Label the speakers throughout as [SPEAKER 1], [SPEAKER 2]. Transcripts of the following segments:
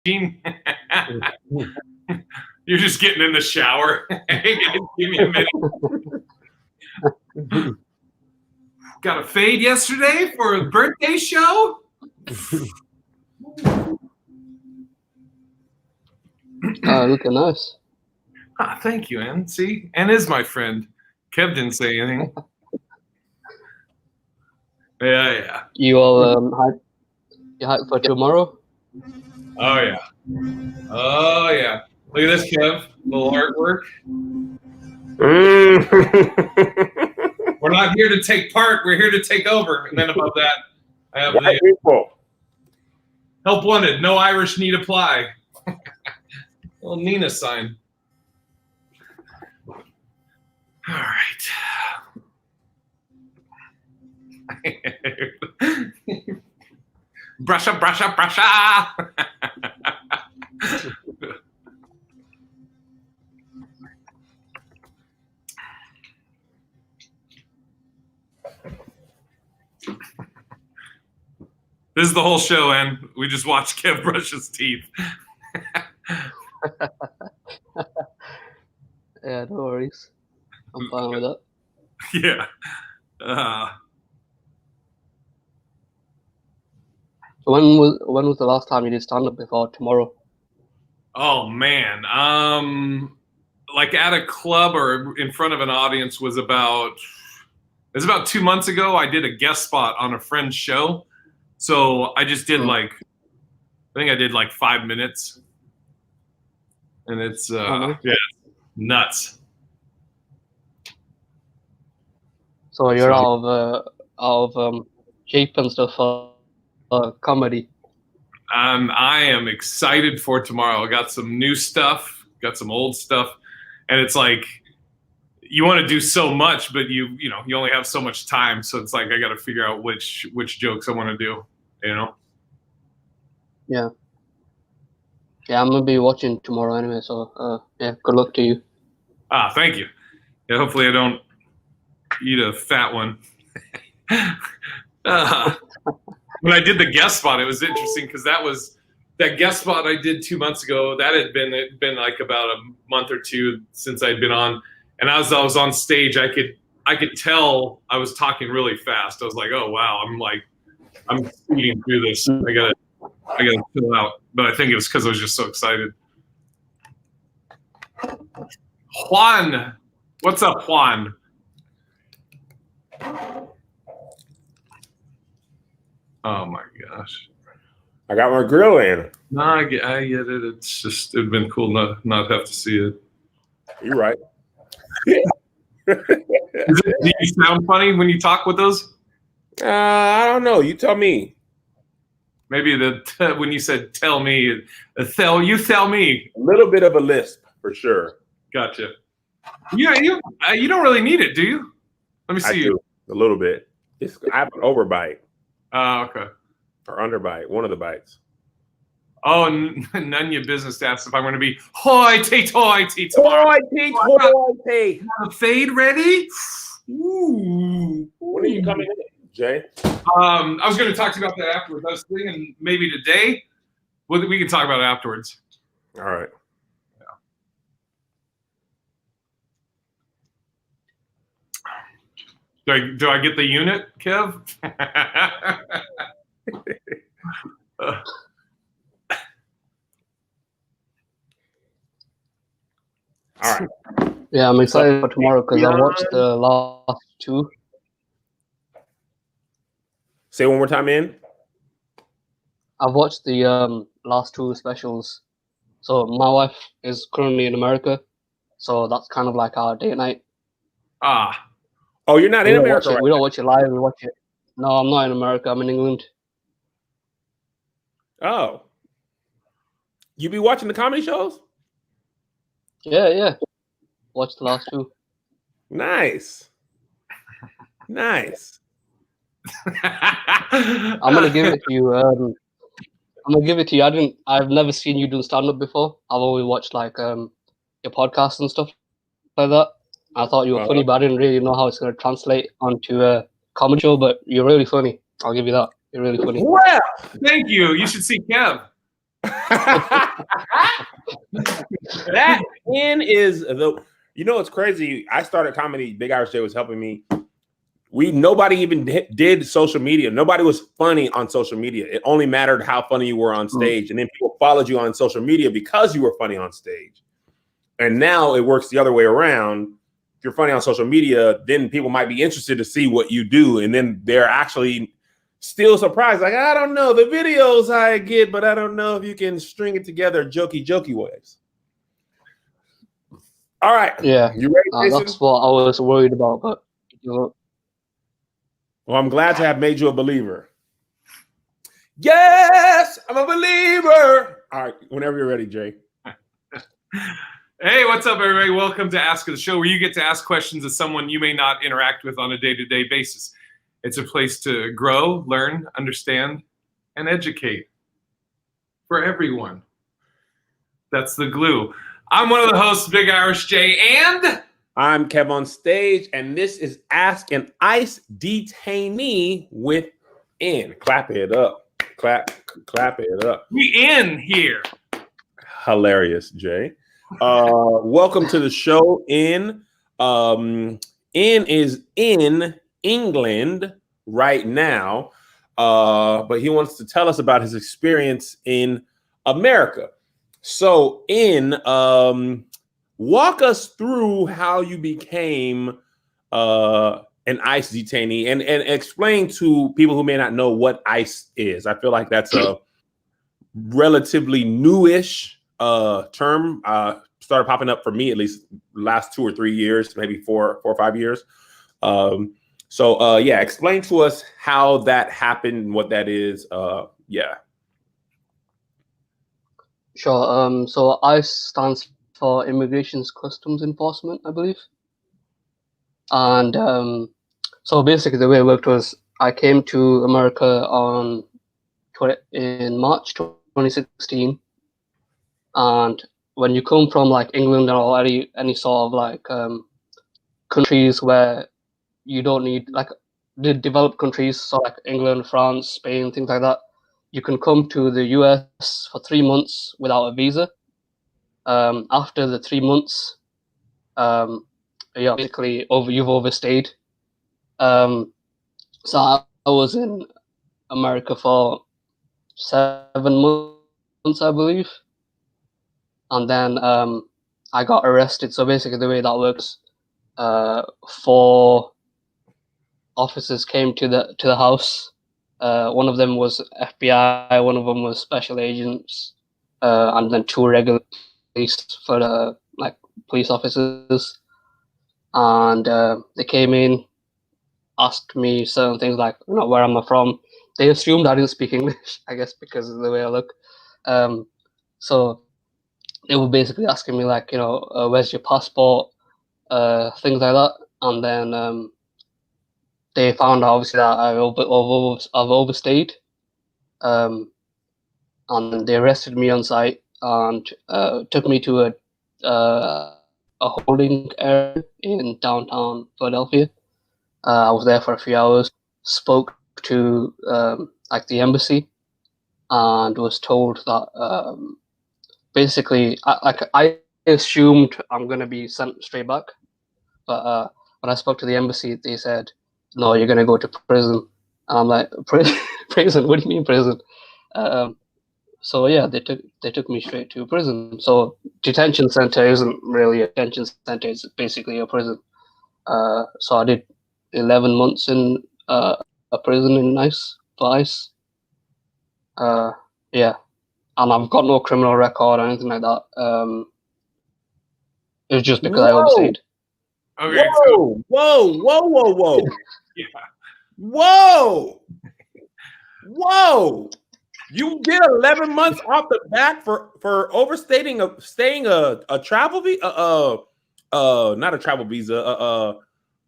[SPEAKER 1] You're just getting in the shower. Hey, guys, give me a minute. Got a fade yesterday for a birthday show.
[SPEAKER 2] Looking nice.
[SPEAKER 1] Thank you, Ann. See, Ann is my friend. Kev didn't say anything. Yeah.
[SPEAKER 2] You all hyped for tomorrow?
[SPEAKER 1] Oh yeah. Look at this, Kev. Little artwork. We're not here to take part. We're here to take over. And then above that, I have the help wanted. No Irish need apply. Little Nina sign. All right. Brush up. This is the whole show, and we just watch Kev brush his teeth.
[SPEAKER 2] Yeah, no worries. I'm fine with that.
[SPEAKER 1] Yeah.
[SPEAKER 2] When was the last time you did stand up before tomorrow?
[SPEAKER 1] Oh man. Like at a club or in front of an audience was about 2 months ago. I did a guest spot on a friend's show. So I just did I think I did 5 minutes. And it's yeah, nuts.
[SPEAKER 2] So you're out of shape and stuff for comedy.
[SPEAKER 1] I am excited for tomorrow. I got some new stuff, got some old stuff, and it's like you want to do so much, but you only have so much time. So it's like I got to figure out which jokes I want to do.
[SPEAKER 2] Yeah, I'm gonna be watching tomorrow anyway. So yeah, good luck to you.
[SPEAKER 1] Thank you. Yeah, hopefully I don't eat a fat one. When I did the guest spot, it was interesting because that guest spot I did 2 months ago. That had been like about a month or two since I'd been on, and as I was on stage, I could tell I was talking really fast. I was like, oh wow, I'm speeding through this. I gotta chill out. But I think it was because I was just so excited. Juan, what's up, Juan? Oh my gosh!
[SPEAKER 3] I got my grill in.
[SPEAKER 1] No, I get it. It's just it'd been cool not have to see it.
[SPEAKER 3] You're right.
[SPEAKER 1] Do you sound funny when you talk with those?
[SPEAKER 3] I don't know. You tell me.
[SPEAKER 1] Maybe when you said "tell me," you tell me.
[SPEAKER 3] A little bit of a lisp for sure.
[SPEAKER 1] Gotcha. Yeah, you don't really need it, do you? Let me see you.
[SPEAKER 3] A little bit. I have an overbite.
[SPEAKER 1] Okay.
[SPEAKER 3] Or underbite, one of the bites.
[SPEAKER 1] Oh, none of your business to ask if I'm going to be hoity tomorrow.
[SPEAKER 3] Hoity.
[SPEAKER 1] Fade ready? Ooh.
[SPEAKER 3] When are you coming in, Jay?
[SPEAKER 1] I was going to talk to you about that afterwards. I was thinking maybe today. We can talk about it afterwards.
[SPEAKER 3] All right.
[SPEAKER 1] Do I get the unit, Kev?
[SPEAKER 3] All right.
[SPEAKER 2] Yeah, I'm excited for tomorrow because I watched the last two.
[SPEAKER 3] Say one more time, in.
[SPEAKER 2] I've watched the last two specials. So my wife is currently in America, so that's kind of like our date night.
[SPEAKER 3] Oh, you're not in America.
[SPEAKER 2] We don't watch it live. We watch it. No, I'm not in America. I'm in England.
[SPEAKER 3] Oh. You be watching the comedy shows?
[SPEAKER 2] Yeah. Watch the last two.
[SPEAKER 3] Nice.
[SPEAKER 2] I'm gonna give it to you. I've never seen you do stand up before. I've always watched your podcasts and stuff like that. I thought you were funny, but I didn't really know how it's gonna translate onto a comedy show. But you're really funny. I'll give you that. You're really funny.
[SPEAKER 1] Well, thank you. You should see Kev.
[SPEAKER 3] That in is the. You know, it's crazy. I started comedy. Big Irish Jay was helping me. Nobody even did social media. Nobody was funny on social media. It only mattered how funny you were on stage, and then people followed you on social media because you were funny on stage. And now it works the other way around. If you're funny on social media, then people might be interested to see what you do, and then they're actually still surprised. Like, I don't know the videos I get, but I don't know if you can string it together jokey ways. All right.
[SPEAKER 2] Yeah.
[SPEAKER 3] You ready, Jason?
[SPEAKER 2] That's what I was worried about, but you know.
[SPEAKER 3] Well, I'm glad to have made you a believer. Yes, I'm a believer. All right, whenever you're ready, Jay.
[SPEAKER 1] Hey, what's up, everybody? Welcome to Ask the Show, where you get to ask questions of someone you may not interact with on a day-to-day basis. It's a place to grow, learn, understand, and educate for everyone. That's the glue. I'm one of the hosts, Big Irish Jay, and
[SPEAKER 3] I'm Kev on stage, and this is Ask an Ice Detainee with N. Clap it up. Clap it up.
[SPEAKER 1] we in here.
[SPEAKER 3] Hilarious, Jay. Welcome to the show. N is in England right now, but he wants to tell us about his experience in America. So, walk us through how you became an ICE detainee, and explain to people who may not know what ICE is. I feel like that's a relatively newish term. Started popping up for me at least last 2 or 3 years, maybe 4 or 5 years. So explain to us how that happened, what that is.
[SPEAKER 2] Sure. So ICE stands for Immigration's Customs Enforcement, I believe. And so basically the way it worked was I came to America in March 2016. And when you come from like England or any sort of like countries where you don't need, like the developed countries, so like England, France, Spain, things like that, you can come to the US for 3 months without a visa. After the 3 months, basically you've overstayed. So I was in America for 7 months, I believe, and then I got arrested. So basically, the way that works, 4 officers came to the house. One of them was FBI, one of them was special agents, and then 2 regular police for the police officers. And they came in, asked me certain things like, where am I from? They assumed I didn't speak English, I guess, because of the way I look. So they were basically asking me like, where's your passport, things like that. And then they found out obviously that I've overstayed, and they arrested me on site and took me to a holding area in downtown Philadelphia. I was there for a few hours, spoke to the embassy, and was told that basically I assumed I'm going to be sent straight back, but when I spoke to the embassy, they said, no, you're going to go to prison. And I'm like, prison? What do you mean prison? So yeah, they took me straight to prison. So detention center isn't really a detention center; it's basically a prison. So I did 11 months in a prison in ICE for ICE. Yeah, and I've got no criminal record or anything like that. It was just because I overstayed.
[SPEAKER 1] Okay.
[SPEAKER 3] Whoa.
[SPEAKER 1] Yeah.
[SPEAKER 3] Whoa. You did 11 months off the bat for overstaying staying a travel visa, not a travel visa,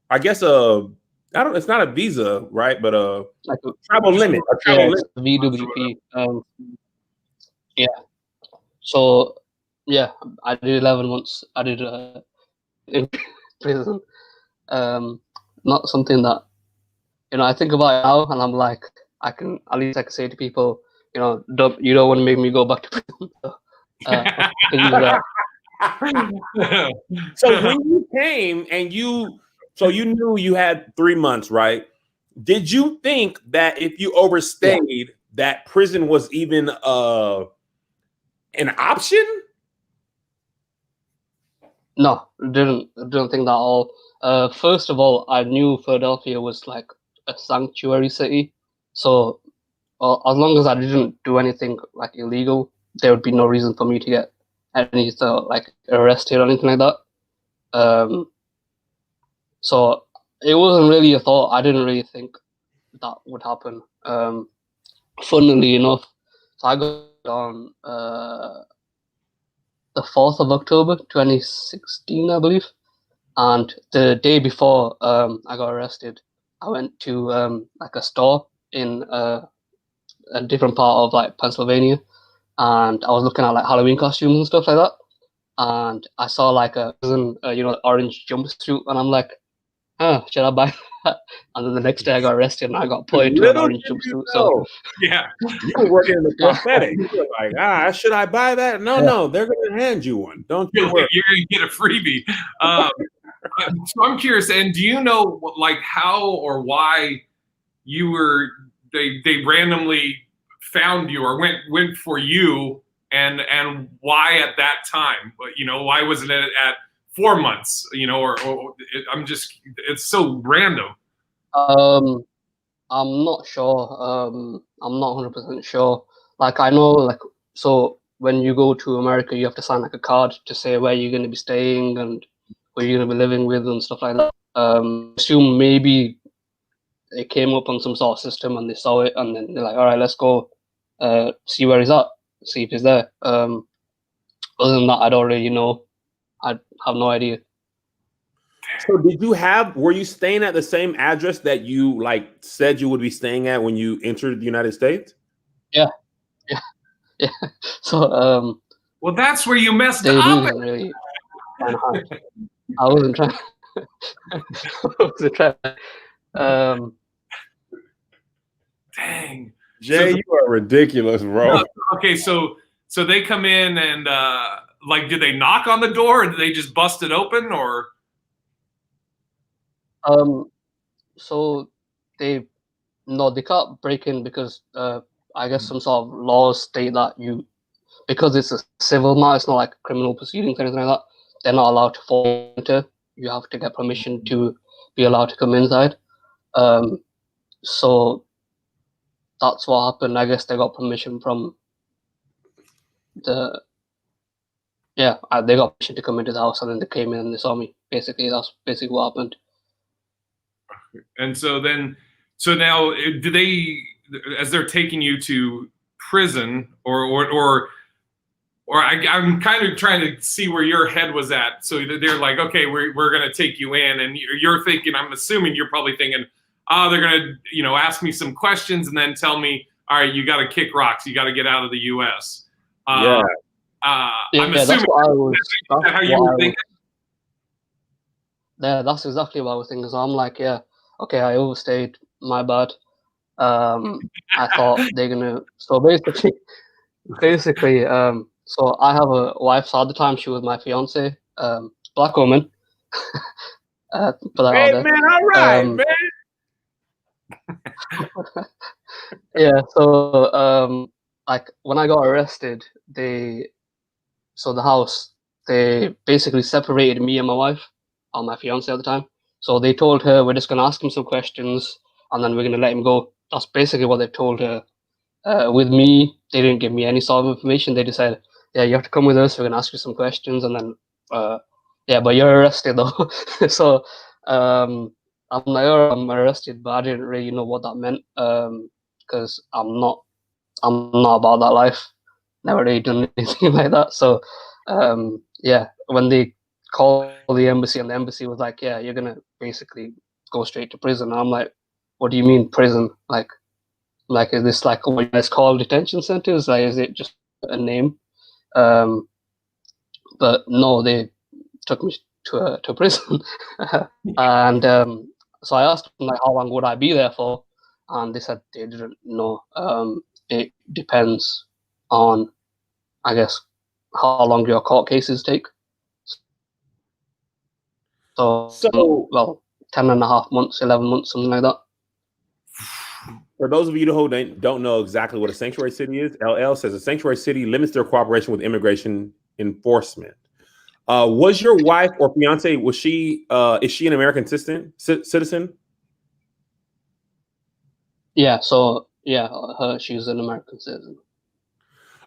[SPEAKER 3] I guess it's not a visa, right? But
[SPEAKER 2] Like a
[SPEAKER 3] travel limit. A travel limit.
[SPEAKER 2] VWP. Yeah. So yeah, I did 11 months. I did in prison. Not something that I think about it now, and I'm like, I can say to people, you don't want to make me go back to prison. So, I can use that.
[SPEAKER 3] So when you came and you knew you had 3 months, right? Did you think that if you overstayed, that prison was even an option?
[SPEAKER 2] No, didn't think that at all. First of all, I knew Philadelphia was like a sanctuary city, so as long as I didn't do anything like illegal, there would be no reason for me to get any like arrested or anything like that. So it wasn't really a thought. I didn't really think that would happen. Funnily enough, so I got on the 4th of October 2016, I believe. And the day before I got arrested, I went to like a store in a different part of like Pennsylvania, and I was looking at like Halloween costumes and stuff like that. And I saw like a orange jumpsuit, and I'm like, should I buy that? And then the next day I got arrested and I got put into an orange jumpsuit. So
[SPEAKER 1] yeah,
[SPEAKER 3] you were working in the prosthetic. You were like, should I buy that? No, they're going to hand you one. Don't you worry.
[SPEAKER 1] You're going to get a freebie. So I'm curious, and do you know like how or why you were they randomly found you or went for you, and why at that time? But why wasn't it at 4 months? It's so random.
[SPEAKER 2] I'm not sure. I'm not 100% sure. Like I know, like so when you go to America, you have to sign like a card to say where you're going to be staying and who you're going to be living with and stuff like that. Assume maybe it came up on some sort of system and they saw it and then they're like, all right, let's go see where he's at, see if he's there. Other than that, I don't really know. I have no idea.
[SPEAKER 3] So were you staying at the same address that you like said you would be staying at when you entered the United States?
[SPEAKER 2] Yeah. So
[SPEAKER 1] well, that's where you messed
[SPEAKER 2] they
[SPEAKER 1] up.
[SPEAKER 2] didn't really I wasn't trying.
[SPEAKER 1] Dang,
[SPEAKER 3] Jay, you are ridiculous, bro.
[SPEAKER 1] Okay, so they come in and like, did they knock on the door or did they just bust it open or?
[SPEAKER 2] So they can't break in because I guess some sort of laws state that because it's a civil matter, it's not like criminal proceedings or anything like that. They're not allowed to enter. You have to get permission to be allowed to come inside. So that's what happened. I guess they got permission from they got permission to come into the house, and then they came in and they saw me. Basically, that's basically what happened.
[SPEAKER 1] And so now, do they, as they're taking you to prison, or I'm kind of trying to see where your head was at. So they're like, okay, we're going to take you in, and you're thinking, I'm assuming you're probably thinking, they're going to ask me some questions and then tell me, all right, you got to kick rocks, you got to get out of the U.S. I'm assuming
[SPEAKER 2] that's
[SPEAKER 1] how you were thinking.
[SPEAKER 2] Yeah, that's exactly what I was thinking. So I'm like, yeah, okay, I overstayed, my bad. I thought they're gonna. So basically, so I have a wife. So at the time, she was my fiance, black woman. Put that
[SPEAKER 3] Hey
[SPEAKER 2] out there.
[SPEAKER 3] man, all right, man.
[SPEAKER 2] Yeah. So like when I got arrested, the house, they basically separated me and my wife, or my fiance at the time. So they told her, we're just going to ask him some questions and then we're going to let him go. That's basically what they told her. With me, they didn't give me any sort of information. They just said, yeah, you have to come with us. We're going to ask you some questions. And then, but you're arrested though. So I'm like, oh, I'm arrested, but I didn't really know what that meant because I'm not about that life. Never really done anything like that. So when they called the embassy and the embassy was like, yeah, you're gonna basically go straight to prison. And I'm like, what do you mean prison? Like is this like what you guys call detention centers? Like, is it just a name? But no, they took me to prison. And so I asked them like, how long would I be there for? And they said they didn't know. it depends on, I guess, how long your court cases take. So, well, 10.5 months, 11 months, something like that.
[SPEAKER 3] For those of you who don't know exactly what a sanctuary city is, LL says a sanctuary city limits their cooperation with immigration enforcement. Was your wife or fiance, is she an American citizen?
[SPEAKER 2] Yeah, so yeah, she's an American citizen.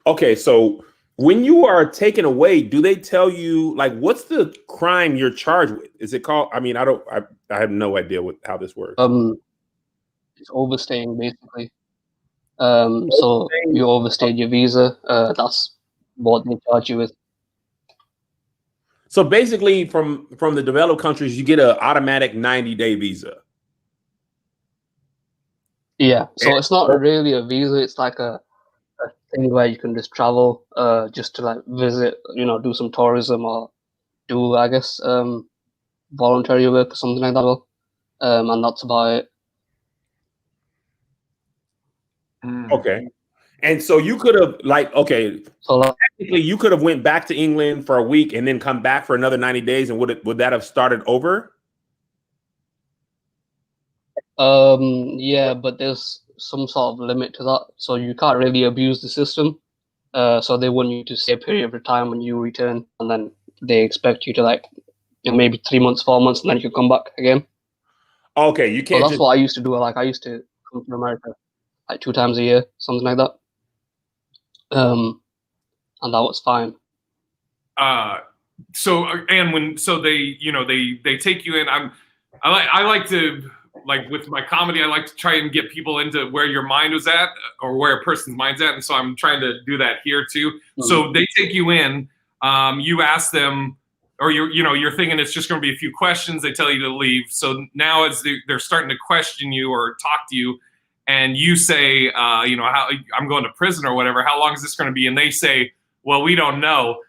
[SPEAKER 3] Okay, so when you are taken away, do they tell you like what's the crime you're charged with? Is it called? I mean, I have no idea how this works.
[SPEAKER 2] It's overstaying basically. So you overstayed your visa. That's what they charge you with.
[SPEAKER 3] So basically, from the developed countries, you get an automatic 90-day visa.
[SPEAKER 2] Yeah, so it's not really a visa. It's like a thing where you can just travel, just to like visit, do some tourism or do, I guess, voluntary work or something like that. And that's about it.
[SPEAKER 3] Okay. And so you could have technically you could have went back to England for a week and then come back for another 90 days, and would that have started over?
[SPEAKER 2] Yeah, but there's some sort of limit to that, so you can't really abuse the system. So they want you to stay a period of time when you return, and then they expect you to like maybe 3 months, 4 months, and then you come back again.
[SPEAKER 3] Okay, you can't.
[SPEAKER 2] So that's what I used to do. Like I used to come to America like 2 times a year, something like that. And that was fine.
[SPEAKER 1] So they take you in. I like to, like with my comedy, I like to try and get people into where your mind was at or where a person's mind's at, and so I'm trying to do that here too. Mm-hmm. So they take you in, you ask them, or you're thinking it's just going to be a few questions. They tell you to leave. So now as they're starting to question you or talk to you, and you say, how I'm going to prison or whatever. How long is this going to be? And they say, well, we don't know.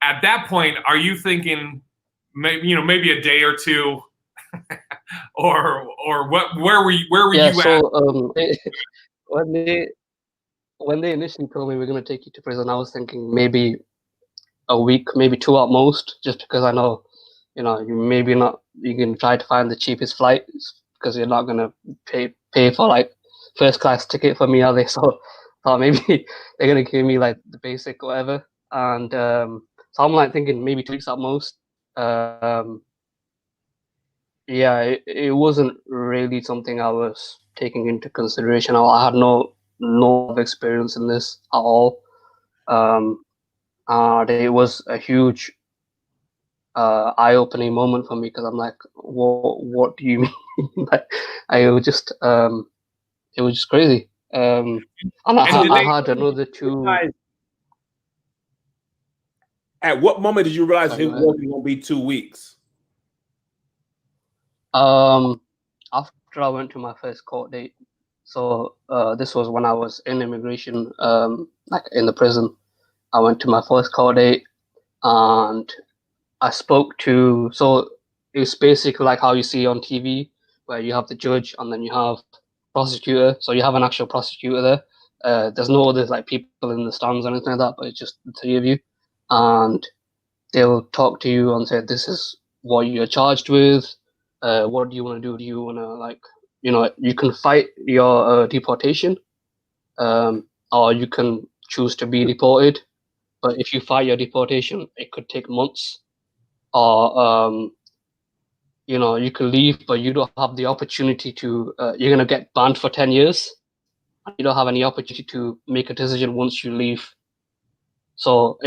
[SPEAKER 1] At that point, are you thinking maybe a day or two, or what? Where were you
[SPEAKER 2] at? When they initially told me we're going to take you to prison, I was thinking maybe a week, maybe 2 at most, just because I know, you can try to find the cheapest flight because you're not going to pay for like first class ticket for me, are they? So maybe they're going to give me like the basic whatever. And so I'm like thinking maybe 2 weeks at most. Yeah, it wasn't really something I was taking into consideration. I had no experience in this at all. And it was a huge eye-opening moment for me because I'm like, what do you mean? Like, it was just crazy. And I had another 2.
[SPEAKER 3] At what moment did you realize it was going to be 2 weeks?
[SPEAKER 2] After I went to my first court date. So this was when I was in immigration, like in the prison. I went to my first court date, and I spoke to. So it's basically like how you see on TV, where you have the judge and then you have prosecutor. So you have an actual prosecutor there. There's no other like people in the stands or anything like that, but it's just the 3 of you, and they'll talk to you and say, "This is what you're charged with. What do you want to do? Do you want to you can fight your deportation, or you can choose to be deported. But if you fight your deportation, it could take months, or you can leave, but you don't have the opportunity to. You're gonna get banned for 10 years. You don't have any opportunity to make a decision once you leave. So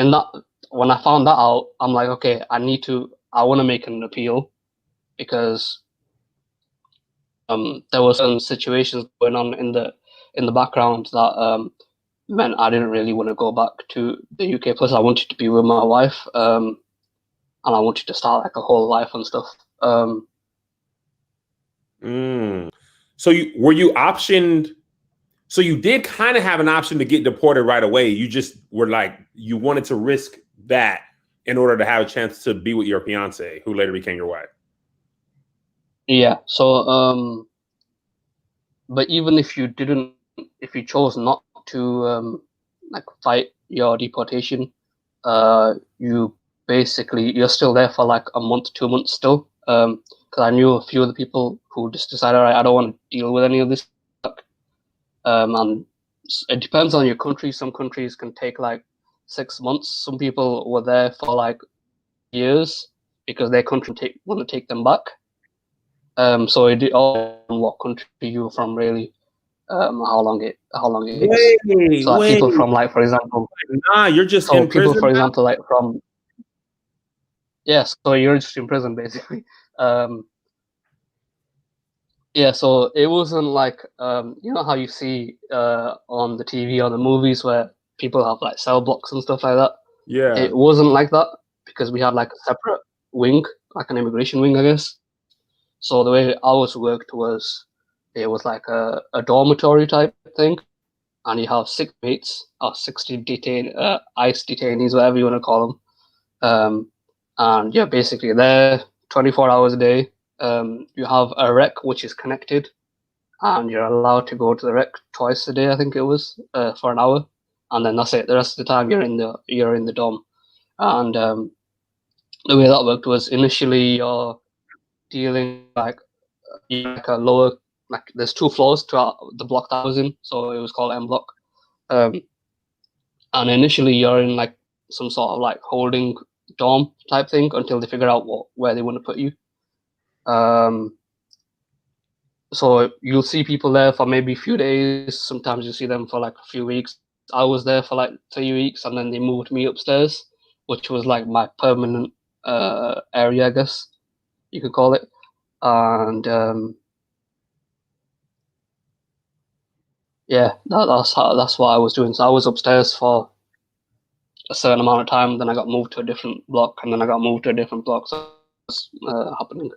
[SPEAKER 2] when I found that out, I'm like, okay, I want to make an appeal, because there were some situations going on in the background that meant I didn't really want to go back to the UK. Plus, I wanted to be with my wife, and I wanted to start like a whole life and stuff.
[SPEAKER 3] So were you optioned? So you did kind of have an option to get deported right away. You just were like, you wanted to risk that in order to have a chance to be with your fiance, who later became your wife.
[SPEAKER 2] Yeah. So, but even if you chose not to like fight your deportation, you're still there for like a month, 2 months still. Because I knew a few of the people who just decided, all right, I don't want to deal with any of this. And it depends on your country. Some countries can take like 6 months. Some people were there for like years because their country want to take them back. So it all depends on what country you're from, really. How long it takes. So like people from, like, for example,
[SPEAKER 3] you're just
[SPEAKER 2] so
[SPEAKER 3] in
[SPEAKER 2] people,
[SPEAKER 3] prison
[SPEAKER 2] for
[SPEAKER 3] now?
[SPEAKER 2] example, like from, yes, so you're just in prison basically. Yeah, so it wasn't like you know how you see on the TV or the movies where people have like cell blocks and stuff like that.
[SPEAKER 3] Yeah.
[SPEAKER 2] It wasn't like that because we had like a separate wing, like an immigration wing, I guess. So the way ours worked was it was like a dormitory type thing, and you have 6 mates or 60 ICE detainees, whatever you want to call them. And you're basically there 24 hours a day. You have a rec which is connected, and you're allowed to go to the rec twice a day, I think it was, for an hour, and then that's it. The rest of the time you're in the dorm. And the way that worked was initially you're dealing like a lower, like there's 2 floors to the block that I was in, so it was called M block. And initially you're in like some sort of like holding dorm type thing until they figure out where they want to put you. So you'll see people there for maybe a few days. Sometimes you see them for like a few weeks. I was there for like 3 weeks, and then they moved me upstairs, which was like my permanent area, I guess you could call it. And yeah, that's what I was doing. So I was upstairs for a certain amount of time. Then I got moved to a different block, and then I got moved to a different block. So that's happening.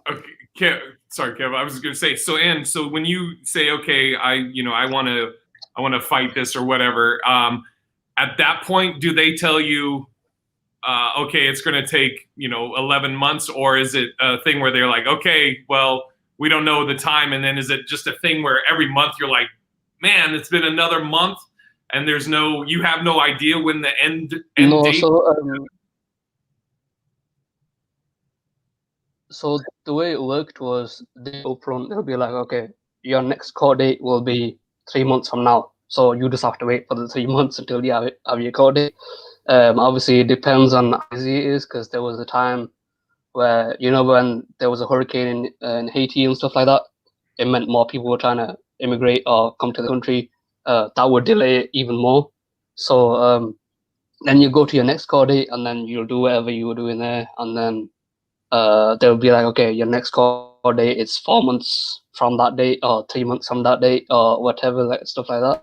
[SPEAKER 1] Okay, sorry, Kev. I was going to say, so when you say, okay, I want to fight this or whatever, at that point, do they tell you, okay, it's going to take 11 months, or is it a thing where they're like, okay, well, we don't know the time, and then is it just a thing where every month you're like, man, it's been another month, and you have no idea when the end date?
[SPEAKER 2] So the way it worked was upfront they'll be like, okay, your next court date will be 3 months from now. So you just have to wait for the 3 months until you have your court date. Obviously, it depends on how easy it is, because there was a time where, when there was a hurricane in Haiti and stuff like that, it meant more people were trying to immigrate or come to the country. That would delay it even more. So then you go to your next court date, and then you'll do whatever you were doing there, and then they'll be like, okay, your next court date is 4 months from that date, or 3 months from that date, or whatever, like stuff like that.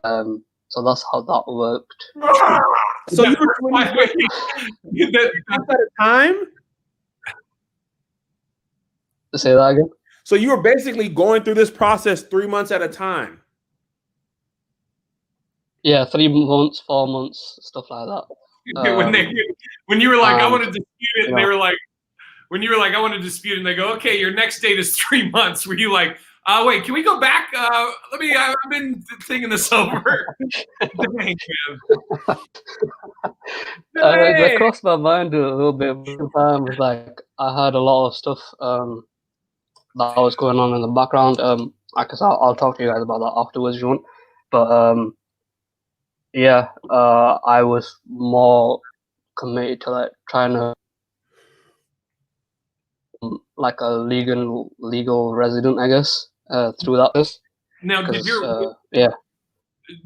[SPEAKER 2] So that's how that worked.
[SPEAKER 3] So you were doing at a time?
[SPEAKER 2] Say that again?
[SPEAKER 3] So you were basically going through this process 3 months at a time?
[SPEAKER 2] Yeah, 3 months, 4 months, stuff like that.
[SPEAKER 1] When you were like, I want to dispute it, and they were like, when you were like, I want to dispute it, and they go, okay, your next date is 3 months. Were you like, wait, can we go back? I've been thinking this over. Dang, man.
[SPEAKER 2] That crossed my mind a little bit. Sometimes, like, I had a lot of stuff that was going on in the background. I guess I'll talk to you guys about that afterwards if you want. But yeah, I was more committed to like trying to like a legal resident, I guess, through that.
[SPEAKER 1] Now,
[SPEAKER 2] yeah,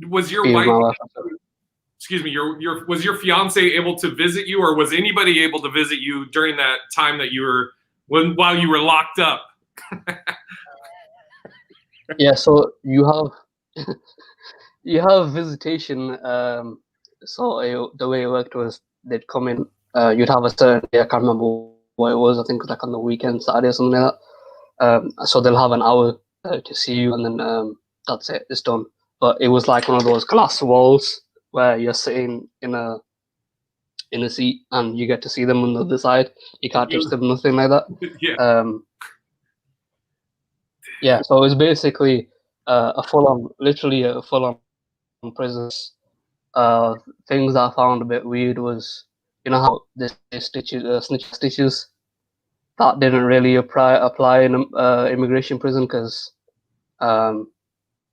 [SPEAKER 1] was your wife? Excuse me, was your fiance able to visit you, or was anybody able to visit you during that time that while you were locked up?
[SPEAKER 2] Yeah, so you have visitation. So the way it worked was they'd come in. You'd have a certain day. I can't remember what it was. I think it was like on the weekend, Saturday or something like that. So they'll have an hour to see you, and then that's it. It's done. But it was like one of those glass walls where you're sitting in a seat, and you get to see them on the other side. You can't touch them, nothing like that.
[SPEAKER 1] Yeah.
[SPEAKER 2] Yeah. So it's basically literally a full-on prisons. Things that I found a bit weird was, you know how this snitch stitches that didn't really apply in immigration prison because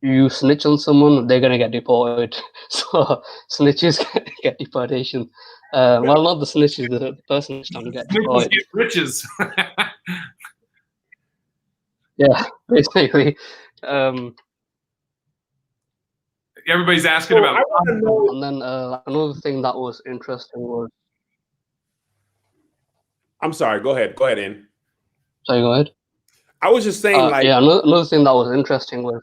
[SPEAKER 2] you snitch on someone, they're gonna get deported. So snitches get deportation. Well, not the snitches, the person snitched on get
[SPEAKER 1] Snitches
[SPEAKER 2] deported.
[SPEAKER 1] get riches.
[SPEAKER 2] Yeah, basically.
[SPEAKER 1] Everybody's asking
[SPEAKER 3] So
[SPEAKER 1] about.
[SPEAKER 3] I want to know.
[SPEAKER 2] And then another thing that was interesting was.
[SPEAKER 3] I'm sorry. Go ahead. Go ahead, in.
[SPEAKER 2] Sorry, go ahead.
[SPEAKER 3] I was just saying, like,
[SPEAKER 2] yeah, another thing that was interesting was.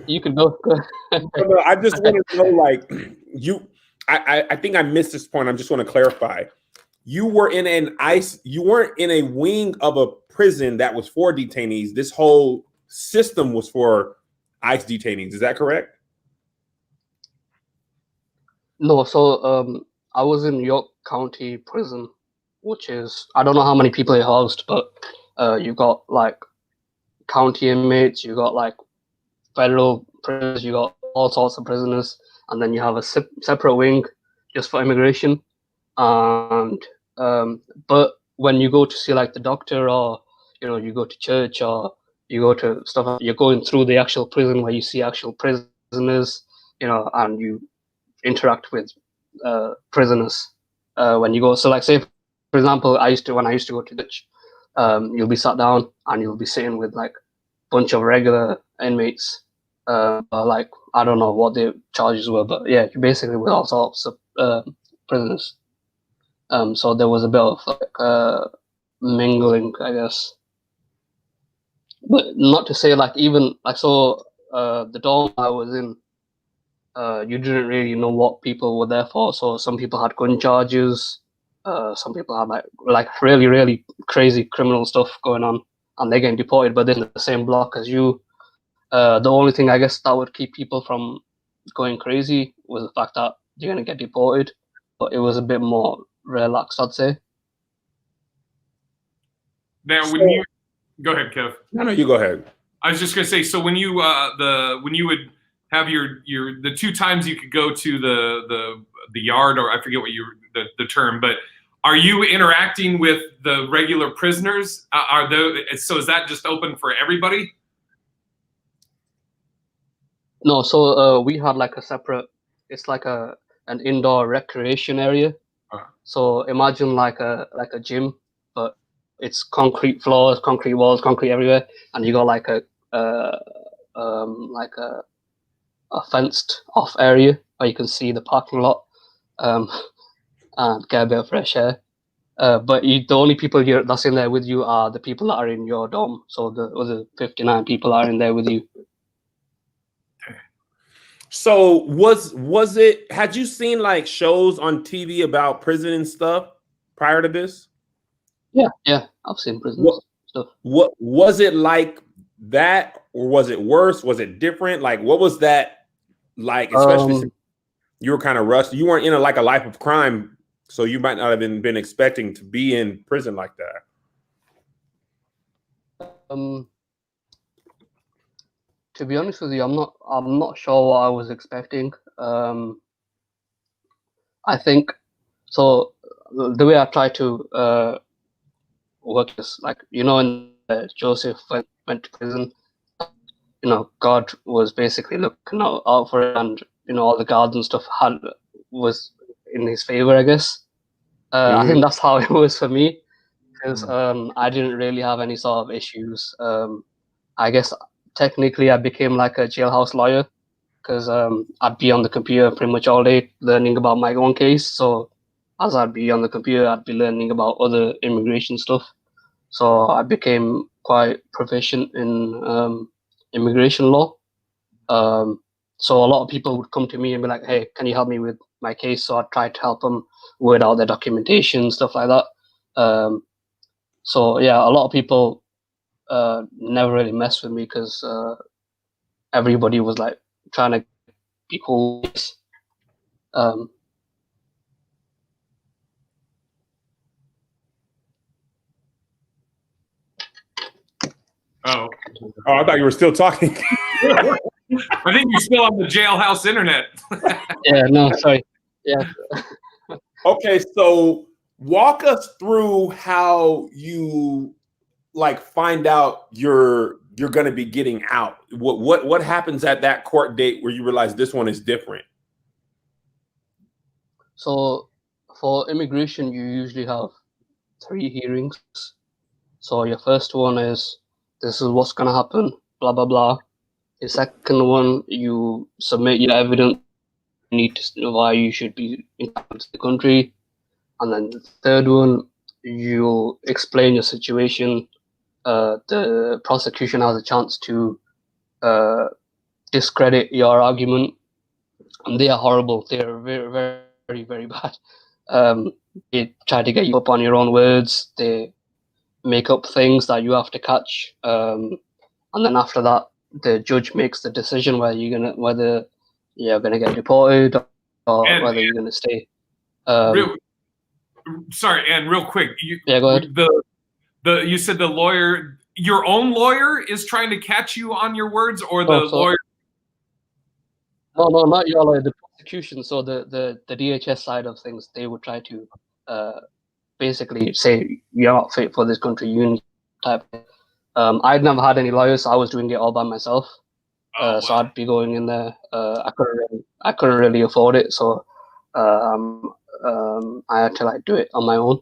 [SPEAKER 2] You could go.
[SPEAKER 3] No, I just want to know, like, you. I think I missed this point. I'm just want to clarify. You were in you weren't in a wing of a prison that was for detainees. This whole system was for ICE detainees. Is that correct?
[SPEAKER 2] No, so I was in York County Prison, which is, I don't know how many people it housed, but you got like county inmates, you got like federal prisoners, you got all sorts of prisoners, and then you have a separate wing just for immigration. And but when you go to see like the doctor, or you go to church, or you go to stuff, you're going through the actual prison where you see actual prisoners, and you interact with prisoners when you go. So like, say for example, when I used to go to church, you'll be sat down and you'll be sitting with like a bunch of regular inmates. Like, I don't know what the charges were, but yeah, basically with all sorts of prisoners. So there was a bit of like mingling, I guess. But not to say like, even like, so the dorm I was in, you didn't really know what people were there for. So some people had gun charges, some people had like really, really crazy criminal stuff going on, and they're getting deported, but they're in the same block as you. The only thing I guess that would keep people from going crazy was the fact that you're gonna get deported, but it was a bit more relaxed, I'd say.
[SPEAKER 1] Now, when you go ahead, Kev.
[SPEAKER 3] No, you go ahead.
[SPEAKER 1] I was just gonna say, so when you when you would have your the two times you could go to the yard, or I forget what the term, but are you interacting with the regular prisoners? So is that just open for everybody?
[SPEAKER 2] No, so we had like a separate. It's like an indoor recreation area. So imagine like a gym, but it's concrete floors, concrete walls, concrete everywhere, and you got like a fenced off area where you can see the parking lot, and get a bit of fresh air. But the only people that's in there with you are the people that are in your dorm. So the other 59 people are in there with you.
[SPEAKER 3] So was it? Had you seen like shows on TV about prison and stuff prior to this?
[SPEAKER 2] Yeah, I've seen prison stuff.
[SPEAKER 3] What was it like that, or was it worse? Was it different? Like, what was that like? Especially since you were kind of rushed. You weren't in a life of crime, so you might not have been expecting to be in prison like that.
[SPEAKER 2] To be honest with you, I'm not sure what I was expecting. I think so. The way I try to work is like, when Joseph went to prison, God was basically looking out for it, and all the guards and stuff was in his favor, I guess. I think that's how it was for me, because I didn't really have any sort of issues. I guess technically I became like a jailhouse lawyer, because I'd be on the computer pretty much all day learning about my own case. So as I'd be on the computer, I'd be learning about other immigration stuff. So I became quite proficient in immigration law. So a lot of people would come to me and be like, "Hey, can you help me with my case?" So I'd try to help them word out their documentation, stuff like that. So yeah, a lot of people never really messed with me, because everybody was like trying to be cool.
[SPEAKER 1] Oh.
[SPEAKER 3] Oh, I thought you were still talking.
[SPEAKER 1] I think you're still on the jailhouse internet.
[SPEAKER 2] Yeah, no, sorry. Yeah.
[SPEAKER 3] Okay, so walk us through how you like find out you're going to be getting out. What happens at that court date where you realize this one is different?
[SPEAKER 2] So for immigration, you usually have 3 hearings. So your first one is, this is what's gonna happen, blah blah blah. The second one, you submit your evidence, you need to know why you should be entitled to the country. And then the third one, you explain your situation. The prosecution has a chance to discredit your argument, and they are horrible. They are very, very, very bad. They try to get you up on your own words. They make up things that you have to catch, and then after that, the judge makes the decision whether you're gonna get deported or
[SPEAKER 1] And-
[SPEAKER 2] whether you're gonna stay.
[SPEAKER 1] Sorry, and real quick,
[SPEAKER 2] Yeah, go ahead.
[SPEAKER 1] You said the lawyer, your own lawyer, is trying to catch you on your words, or the lawyer?
[SPEAKER 2] No, not your lawyer. The prosecution. So the DHS side of things, they would try to basically say you're not fit for this country. You type. I'd never had any lawyers, so I was doing it all by myself. So I'd be going in there. I couldn't really afford it, so I had to like do it on my own.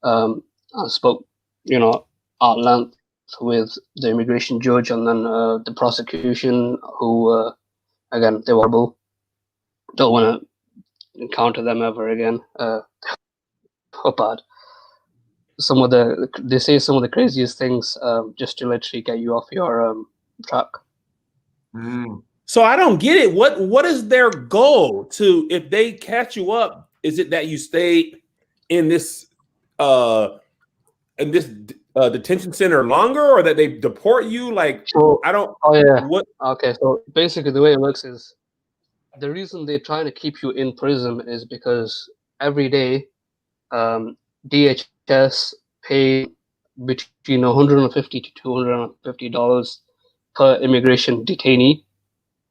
[SPEAKER 2] I spoke, at length with the immigration judge and then the prosecution, who again, they were horrible. Don't want to encounter them ever again. So bad. They say some of the craziest things just to literally get you off your track.
[SPEAKER 3] So I don't get it. What is their goal? To, if they catch you up, is it that you stay in this detention center longer, or that they deport you? Like,
[SPEAKER 2] So,
[SPEAKER 3] I don't.
[SPEAKER 2] Oh yeah.
[SPEAKER 3] What?
[SPEAKER 2] Okay, so basically the way it works is, the reason they're trying to keep you in prison is because every day DHS pay between $150 to $250 per immigration detainee.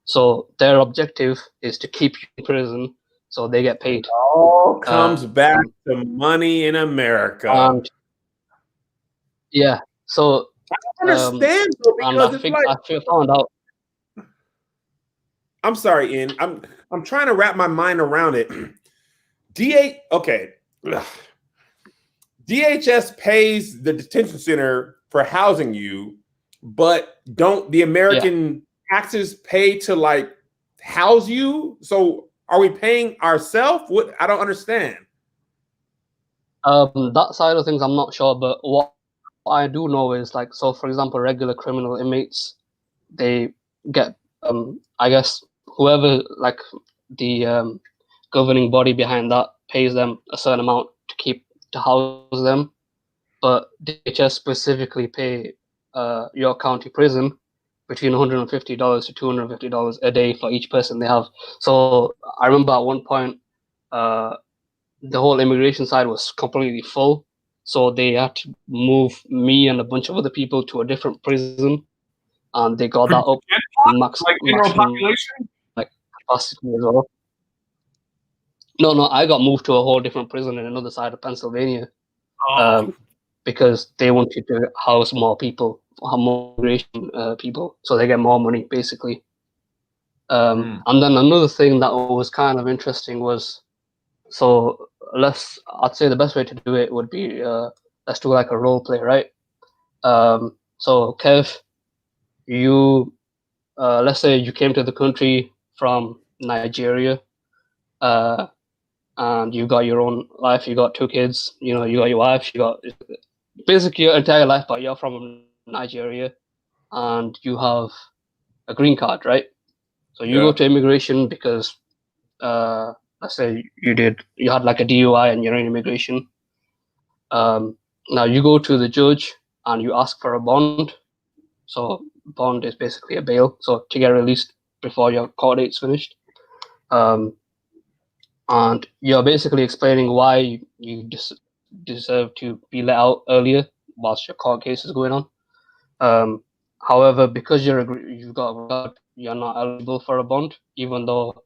[SPEAKER 2] So their objective is to keep you in prison, so they get paid.
[SPEAKER 3] It all comes back to money in America.
[SPEAKER 2] Yeah. So
[SPEAKER 3] I don't understand, though, because it's like,
[SPEAKER 2] I found out.
[SPEAKER 3] I'm sorry, Ian. I'm trying to wrap my mind around it. DHS pays the detention center for housing you, but don't the American taxes pay to like house you? So are we paying ourselves? What? I don't understand.
[SPEAKER 2] That side of things, I'm not sure, but what I do know is, like, so for example, regular criminal inmates, they get, I guess, whoever, like, the governing body behind that pays them a certain amount to house them, but DHS specifically pay your county prison between $150 to $250 a day for each person they have. So I remember at one point, the whole immigration side was completely full, so they had to move me and a bunch of other people to a different prison, and they got that up
[SPEAKER 1] general population,
[SPEAKER 2] like capacity as well. No, I got moved to a whole different prison in another side of Pennsylvania, because they wanted to house more people, more immigration people, so they get more money basically. And then another thing that was kind of interesting was, so I'd say the best way to do it would be, let's do like a role play, right? So Kev, you, let's say you came to the country from Nigeria, and you got your own life, you got 2 kids, you got your wife, you got basically your entire life, but you're from Nigeria, and you have a green card, right? So you go to immigration because, let's say you had like a DUI and you're in immigration. Now you go to the judge and you ask for a bond. So bond is basically a bail, so to get released before your court date's finished. And you're basically explaining why you deserve to be let out earlier whilst your court case is going on. However, because you've got a guard, you're not eligible for a bond, even though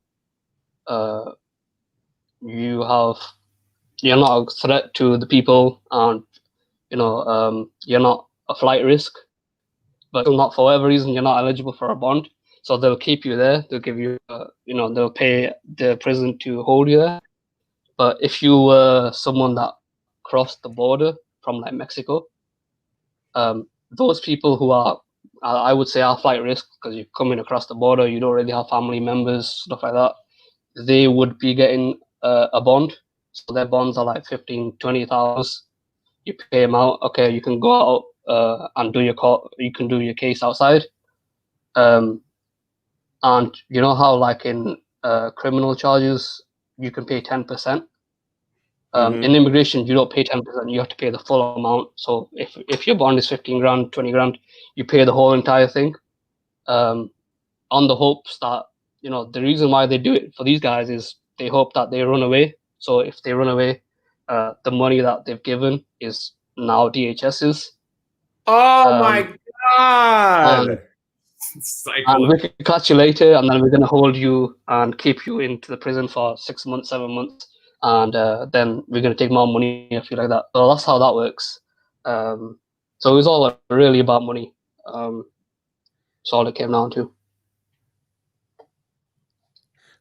[SPEAKER 2] you're not a threat to the people, and you're not a flight risk. But still not, for whatever reason, you're not eligible for a bond. So they'll keep you there. They'll give you, they'll pay the prison to hold you there. But if you were someone that crossed the border from like Mexico, those people who are, I would say, are flight risk because you're coming across the border, you don't really have family members, stuff like that. They would be getting a bond. So their bonds are like 15, 20,000. You pay them out. Okay, you can go out and do your you can do your case outside. And you know how like in criminal charges you can pay 10%. In immigration you don't pay 10%. You have to pay the full amount. So if your bond is 15 grand, 20 grand, you pay the whole entire thing. On the hopes that the reason why they do it for these guys is they hope that they run away. So if they run away, the money that they've given is now DHS's.
[SPEAKER 3] Oh my God!
[SPEAKER 2] And we can catch you later, and then we're going to hold you and keep you into the prison for 6 months, 7 months, and then we're going to take more money if you like that. So that's how that works. So it was all really about money. That's all it came down to.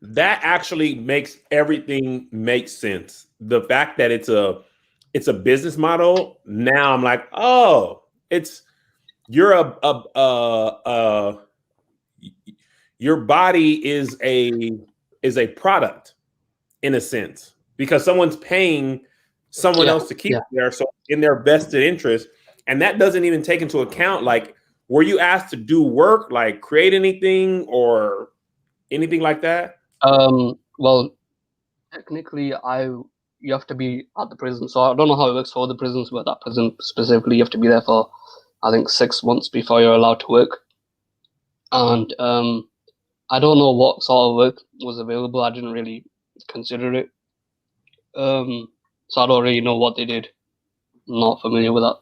[SPEAKER 3] That actually makes everything make sense. The fact that it's a business model. Now I'm like, oh, you're your body is a product in a sense because someone's paying someone else to keep there, so in their vested interest, and that doesn't even take into account like, were you asked to do work, like create anything or anything like that?
[SPEAKER 2] Well, technically, you have to be at the prison. So I don't know how it works for the prisons, but that prison specifically, you have to be there for, I think, 6 months before you're allowed to work. And I don't know what sort of work was available. I didn't really consider it. So I don't really know what they did. I'm not familiar with that.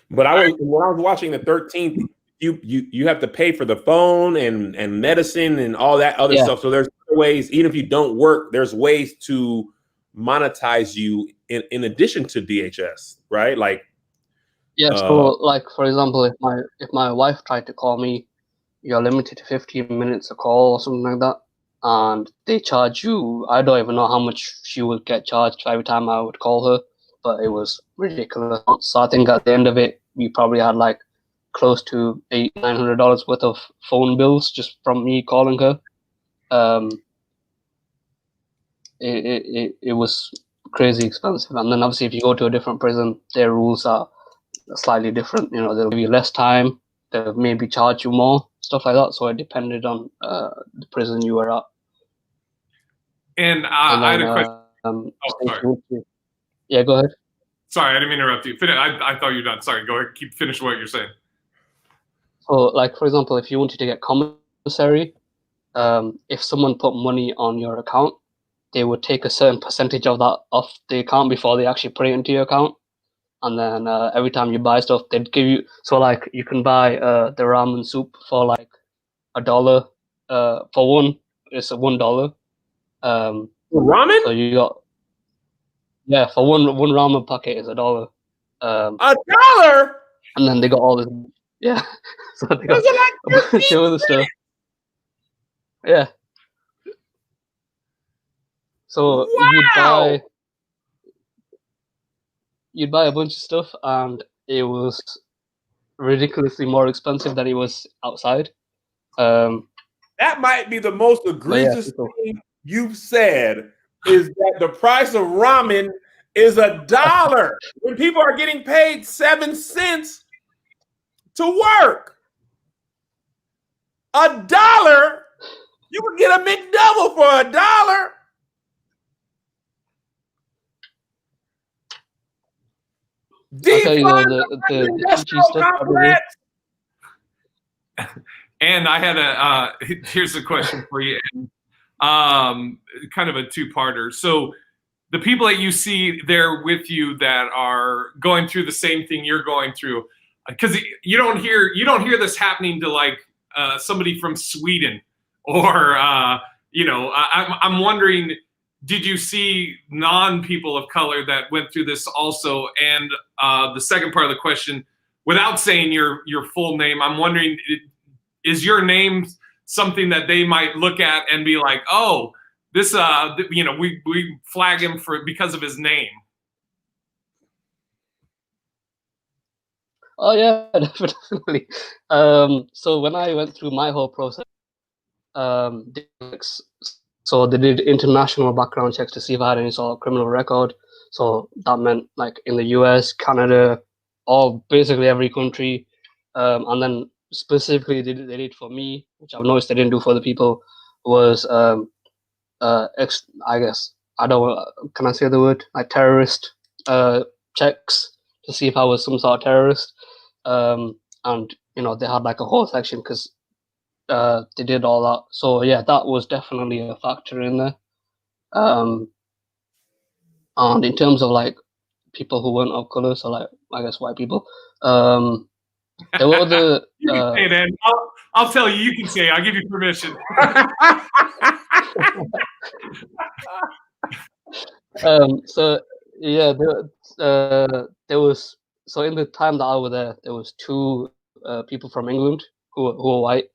[SPEAKER 3] But when I was watching the 13th, you have to pay for the phone and medicine and all that other stuff. So there's ways, even if you don't work, there's ways to monetize you in addition to DHS, right? Like,
[SPEAKER 2] so like for example, if my wife tried to call me, you're limited to 15 minutes a call or something like that, and they charge you. I don't even know how much she would get charged every time I would call her, but it was ridiculous. So I think at the end of it, we probably had like close to $800-900 worth of phone bills just from me calling her. It was crazy expensive. And then obviously if you go to a different prison, their rules are slightly different. They'll give you less time, they'll maybe charge you more, stuff like that. So it depended on the prison you were at.
[SPEAKER 1] And I had a question.
[SPEAKER 2] Sorry. Yeah, go ahead.
[SPEAKER 1] Sorry, I didn't mean to interrupt you. I thought you were done. Sorry, go ahead. Finish what you're saying.
[SPEAKER 2] So, like, for example, if you wanted to get commissary, if someone put money on your account, they would take a certain percentage of that off the account before they actually put it into your account. And then every time you buy stuff, they'd give you. So, like, you can buy the ramen soup for like $1. For one, it's $1.
[SPEAKER 3] Ramen?
[SPEAKER 2] So you got. Yeah, for one ramen packet is $1.
[SPEAKER 3] $1?
[SPEAKER 2] And then they got all this. Yeah, so they got a bunch of other stuff. Yeah. So you'd buy a bunch of stuff, and it was ridiculously more expensive than it was outside.
[SPEAKER 3] That might be the most egregious thing you've said, is that the price of ramen is $1 when people are getting paid 7 cents to work. $1? You could get a McDouble for $1.
[SPEAKER 1] And I had here's a question for you, kind of a two-parter. So the people that you see there with you that are going through the same thing you're going through, because you don't hear this happening to like somebody from Sweden or I'm wondering, did you see non-people of color that went through this also? And the second part of the question, without saying your full name, I'm wondering, is your name something that they might look at and be like, oh, this we flag him because of his name?
[SPEAKER 2] Oh yeah, definitely. So when I went through my whole process, so they did international background checks to see if I had any sort of criminal record. So that meant like in the US, Canada, all basically every country. And then specifically they did for me, which I've noticed they didn't do for other people, was I guess I don't can I say the word, like terrorist checks to see if I was some sort of terrorist. And they had like a whole section because they did all that. So yeah, that was definitely a factor in there. And in terms of like people who weren't of color, so like I guess white people, there were other.
[SPEAKER 1] You can say that. I'll tell you. You can say. I'll give you permission.
[SPEAKER 2] So yeah, there was, so in the time that I was there was two people from England who were white.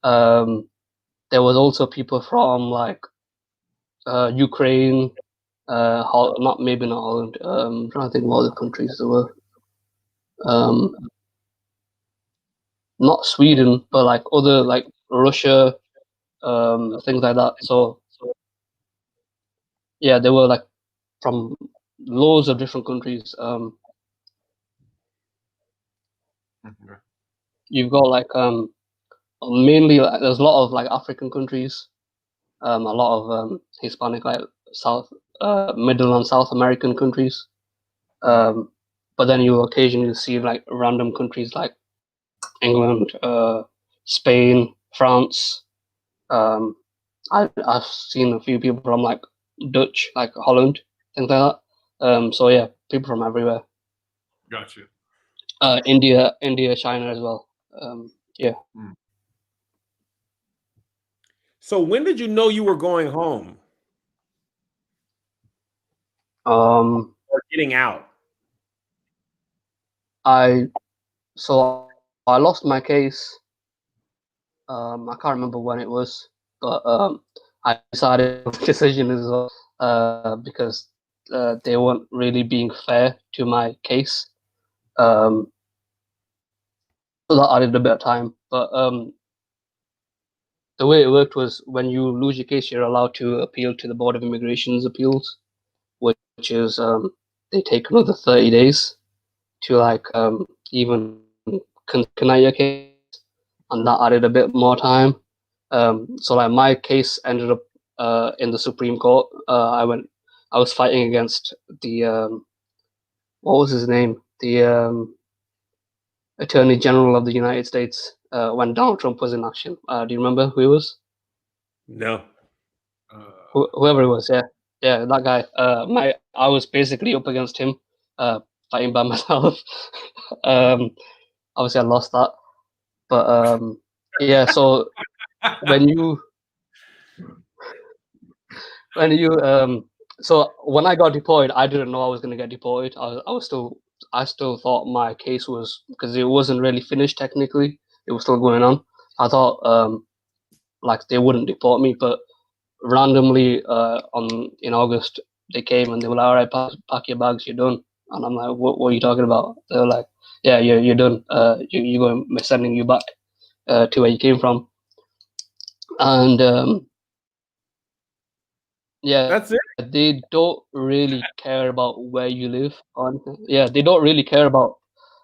[SPEAKER 2] There was also people from like Ukraine, maybe not Holland. I'm trying to think what other countries there were. Not Sweden, but like other like Russia, things like that. So yeah, they were like from loads of different countries. You've got like mainly like, there's a lot of like African countries, a lot of Hispanic, like South, Middle and South American countries. But then you occasionally see like random countries like England, Spain, France. I've seen a few people from like Dutch, like Holland, things like that. So yeah, people from everywhere.
[SPEAKER 1] Gotcha.
[SPEAKER 2] India, China as well. Yeah.
[SPEAKER 3] So when did you know you were going home or getting out?
[SPEAKER 2] I lost my case. I can't remember when it was, but I decided the decision as well because they weren't really being fair to my case. So that added a bit of time. But the way it worked was when you lose your case, you're allowed to appeal to the Board of Immigration's appeals, which is they take another 30 days to like even connect your case, and that added a bit more time. So like my case ended up in the Supreme Court. I was fighting against the what was his name? The Attorney General of the United States when Donald Trump was in action. Do you remember who he was?
[SPEAKER 3] No.
[SPEAKER 2] Whoever it was, yeah, that guy. I was basically up against him, fighting by myself. Obviously, I lost that, but yeah. So when you so when I got deployed, I didn't know I was going to get deployed. I still thought my case was, because it wasn't really finished technically. It was still going on. I thought like they wouldn't deport me, but randomly in August they came and they were like, all right, pack your bags, you're done. And I'm like, what are you talking about? They were like, yeah, you're done. We're sending you back to where you came from. And yeah,
[SPEAKER 3] that's it.
[SPEAKER 2] They don't really care about where you live. Yeah, they don't really care about.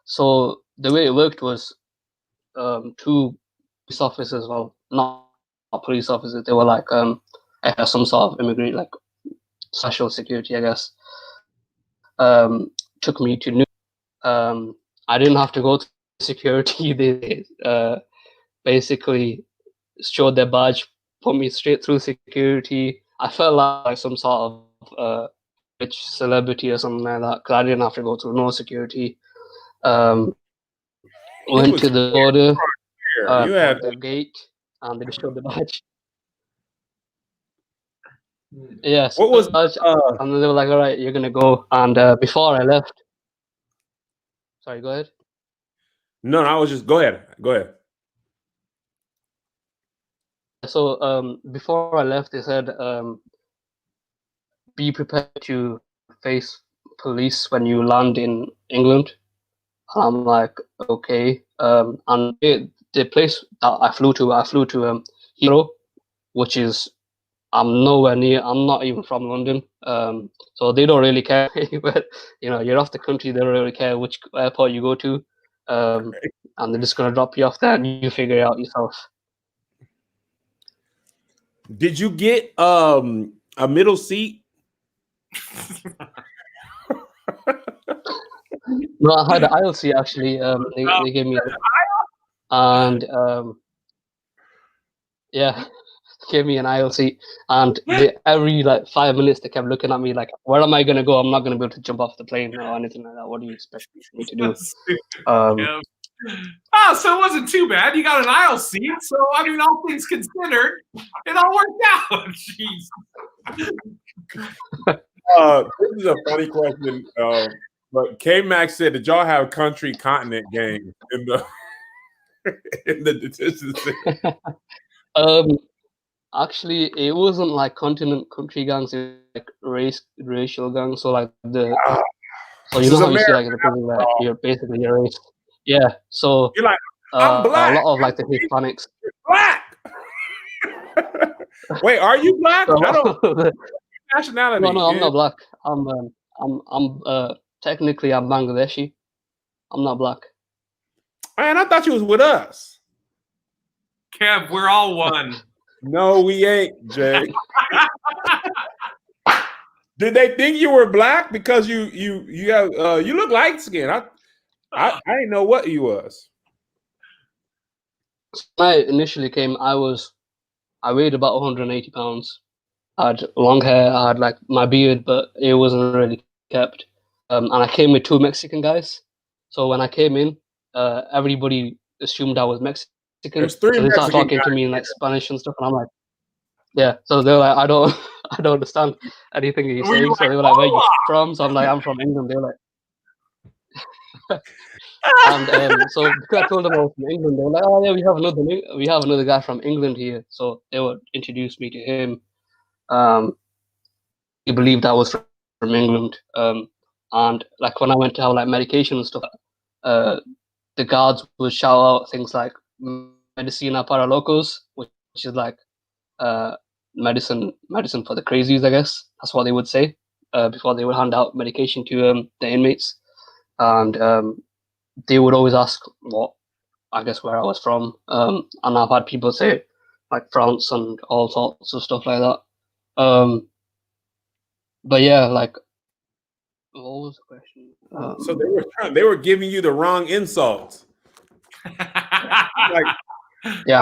[SPEAKER 2] So the way it worked was two police officers, well, not police officers, they were like some sort of immigrant, like social security, I guess. Took me to New. I didn't have to go to security. They basically showed their badge, put me straight through security. I felt like some sort of rich celebrity or something like that because I didn't have to go through no security. Went
[SPEAKER 3] was
[SPEAKER 2] to the border,
[SPEAKER 3] here. You had
[SPEAKER 2] at the gate, and they just showed the badge. Yeah, so
[SPEAKER 3] what was
[SPEAKER 2] badge, and then they were like, "All right, you're gonna go." And before I left, sorry, go ahead.
[SPEAKER 3] no, I was just go ahead. Go ahead.
[SPEAKER 2] So before I left, they said, "Be prepared to face police when you land in England." I'm like, okay. And the place that I flew to Heathrow, which is I'm nowhere near. I'm not even from London. So they don't really care. But you're off the country. They don't really care which airport you go to. And they're just gonna drop you off there, and you figure it out yourself.
[SPEAKER 3] Did you get a middle seat?
[SPEAKER 2] No, I had an aisle seat actually. They gave me, and yeah, gave me an aisle seat. And every like 5 minutes, they kept looking at me like, "Where am I gonna go? I'm not gonna be able to jump off the plane or anything like that. What do you expect me to do?"
[SPEAKER 1] So it wasn't too bad. You got an aisle seat, so I mean, all things considered, it all worked out. Jeez.
[SPEAKER 3] This is a funny question. But K Max said, "Did y'all have country continent games in the in the detention center?"
[SPEAKER 2] Actually, it wasn't like country gangs. It was like racial gangs. So like so you know how you see like the prison where you're basically your race. Yeah. So
[SPEAKER 3] you're like, I'm black.
[SPEAKER 2] A lot of like the Hispanics.
[SPEAKER 3] Black. Wait, are you black?
[SPEAKER 2] So,
[SPEAKER 3] I don't. Nationality?
[SPEAKER 2] No, I'm not black. I'm technically I'm Bangladeshi. I'm not black.
[SPEAKER 3] Man, I thought you was with us.
[SPEAKER 1] Kev, we're all one.
[SPEAKER 3] No, we ain't, Jay. Did they think you were black because you have you look light skinned? I didn't know what you was.
[SPEAKER 2] When I initially came, I weighed about 180 pounds. I had long hair. I had like my beard, but it wasn't really kept. And I came with two Mexican guys. So when I came in, everybody assumed I was Mexican.
[SPEAKER 3] There's three
[SPEAKER 2] so they started
[SPEAKER 3] Mexican
[SPEAKER 2] talking
[SPEAKER 3] guys
[SPEAKER 2] to me in like Spanish and stuff, and I'm like, yeah. So they're like, I don't understand anything you're saying. So they were like, where you from? So I'm like, I'm from England. They're like, and so because I told them I was from England, they were like, oh yeah, we have another guy from England here. So they would introduce me to him. He believed I was from England. And like when I went to have like medication and stuff, the guards would shout out things like "Medicina para locos," which is like medicine for the crazies, I guess. That's what they would say before they would hand out medication to the inmates. And they would always ask where I was from. And I've had people say like France and all sorts of stuff like that. But yeah, like, what was the question?
[SPEAKER 3] So they were giving you the wrong insults. Like,
[SPEAKER 2] yeah,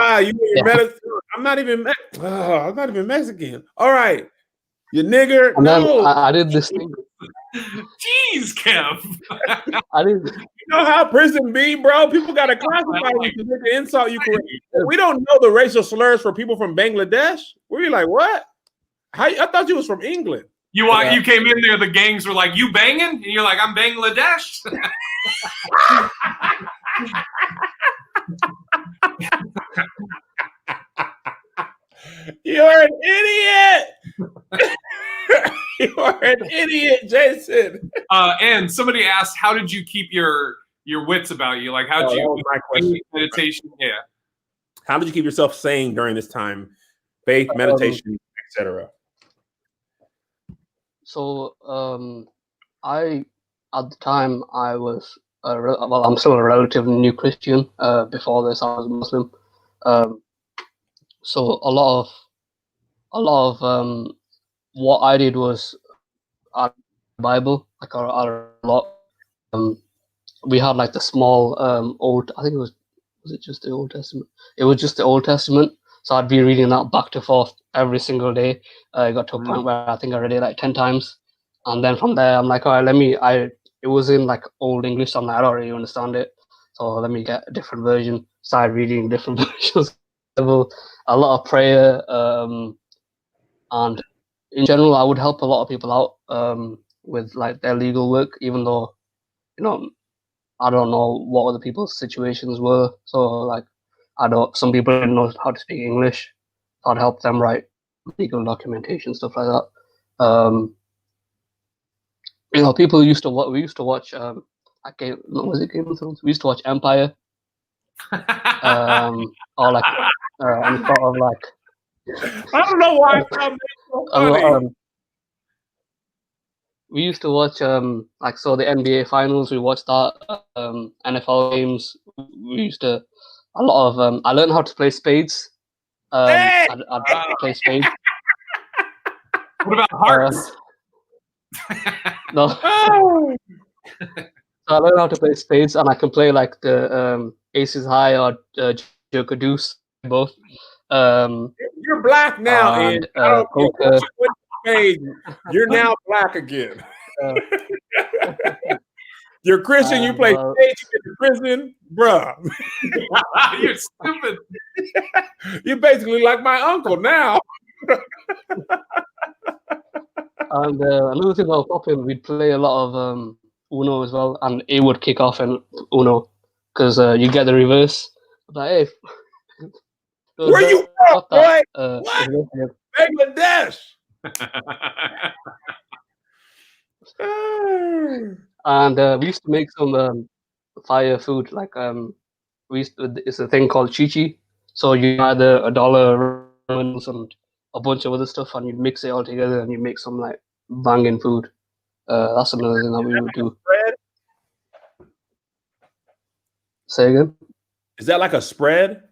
[SPEAKER 3] I'm not even Mexican. All right, you nigger.
[SPEAKER 2] And
[SPEAKER 3] no,
[SPEAKER 2] then I did this thing.
[SPEAKER 1] Jeez, Kev.
[SPEAKER 2] I did.
[SPEAKER 3] You know how prison be, bro? People got to classify you to make the insult you correct. We don't know the racial slurs for people from Bangladesh. We're like, what? I thought you was from England.
[SPEAKER 1] You came in there, the gangs were like, you banging? And you're like, I'm Bangladesh.
[SPEAKER 3] You're an idiot. You're an idiot, Jason.
[SPEAKER 1] And somebody asked, how did you keep your wits about you? Like, how did you
[SPEAKER 3] my question.
[SPEAKER 1] meditation? Yeah.
[SPEAKER 3] How did you keep yourself sane during this time? Faith, meditation, etc.
[SPEAKER 2] So I at the time I was I'm still a relatively new Christian. Before this, I was Muslim. So a lot of what I did was our Bible, like our lot. We had like the small old. I think it was it just the Old Testament? It was just the Old Testament. So I'd be reading that back to forth every single day. I got to a point where I think I read it like 10 times. And then from there, I'm like, all right, it was in like Old English. So I'm like, I don't really understand it. So let me get a different version. Started reading different versions. A lot of prayer, and in general, I would help a lot of people out with like their legal work, even though I don't know what other people's situations were. So like some people didn't know how to speak English. So I'd help them write legal documentation, stuff like that. People used to we used to watch was it Game of Thrones? We used to watch Empire. Or like any sort of like
[SPEAKER 3] I don't know why I found that so funny.
[SPEAKER 2] We used to watch the NBA finals. We watched that NFL games. We used to a lot of I learned how to play spades.
[SPEAKER 3] Hey!
[SPEAKER 2] I'd play spades.
[SPEAKER 1] What about hearts?
[SPEAKER 2] No.
[SPEAKER 3] Oh!
[SPEAKER 2] So I learned how to play spades, and I can play like the aces high or joker deuce, both.
[SPEAKER 3] You're black now, and I don't care what you went to spades, you're now black again. You're Christian, you play spades, you're Christian, bruh.
[SPEAKER 1] You're stupid.
[SPEAKER 3] You're basically like my uncle now.
[SPEAKER 2] And another thing about popping, we'd play a lot of Uno as well, and it would kick off in Uno because you get the reverse. Like, hey,
[SPEAKER 3] where you from, boy? What? Bangladesh.
[SPEAKER 2] And we used to make some fire food. Like it's a thing called chichi. So you add $1 ramen and a bunch of other stuff, and you mix it all together, and you make some like banging food. That's another thing that we would do.
[SPEAKER 3] Spread?
[SPEAKER 2] Say again?
[SPEAKER 3] Is that like a spread?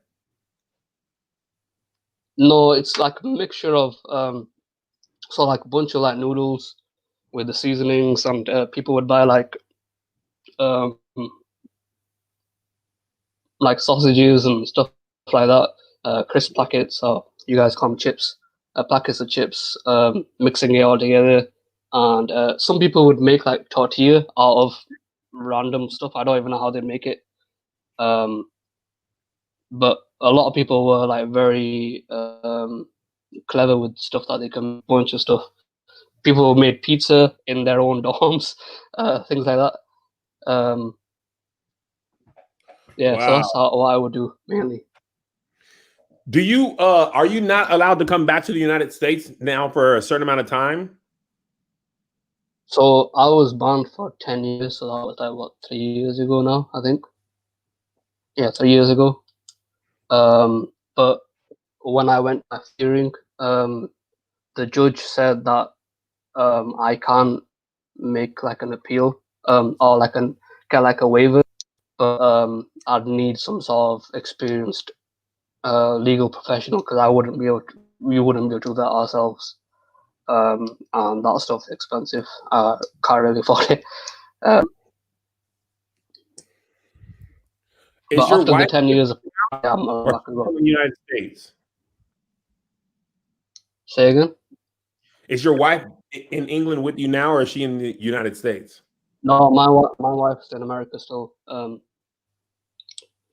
[SPEAKER 2] No, it's like a mixture of so like a bunch of like noodles with the seasonings, and people would buy like sausages and stuff like that, crisp packets, or you guys call them chips, packets of chips, mixing it all together. And some people would make like tortilla out of random stuff. I don't even know how they make it. But a lot of people were like very clever with stuff that they can bunch of stuff. People made pizza in their own dorms, things like that. Wow. So that's what I would do mainly.
[SPEAKER 3] Do you are you not allowed to come back to the United States now for a certain amount of time?
[SPEAKER 2] So I was banned for 10 years, so that was like what, 3 years ago now, I think. Yeah, 3 years ago. But when I went back hearing, the judge said that I can't make like an appeal, or get like a waiver, but I'd need some sort of experienced legal professional, because we wouldn't be able to do that ourselves. And that stuff's expensive. Can't really afford it. But after the 10 years, I'm back as well.
[SPEAKER 3] In the United States.
[SPEAKER 2] Say again?
[SPEAKER 3] Is your wife in England with you now, or is she in the United States?
[SPEAKER 2] No, my wife's in America still.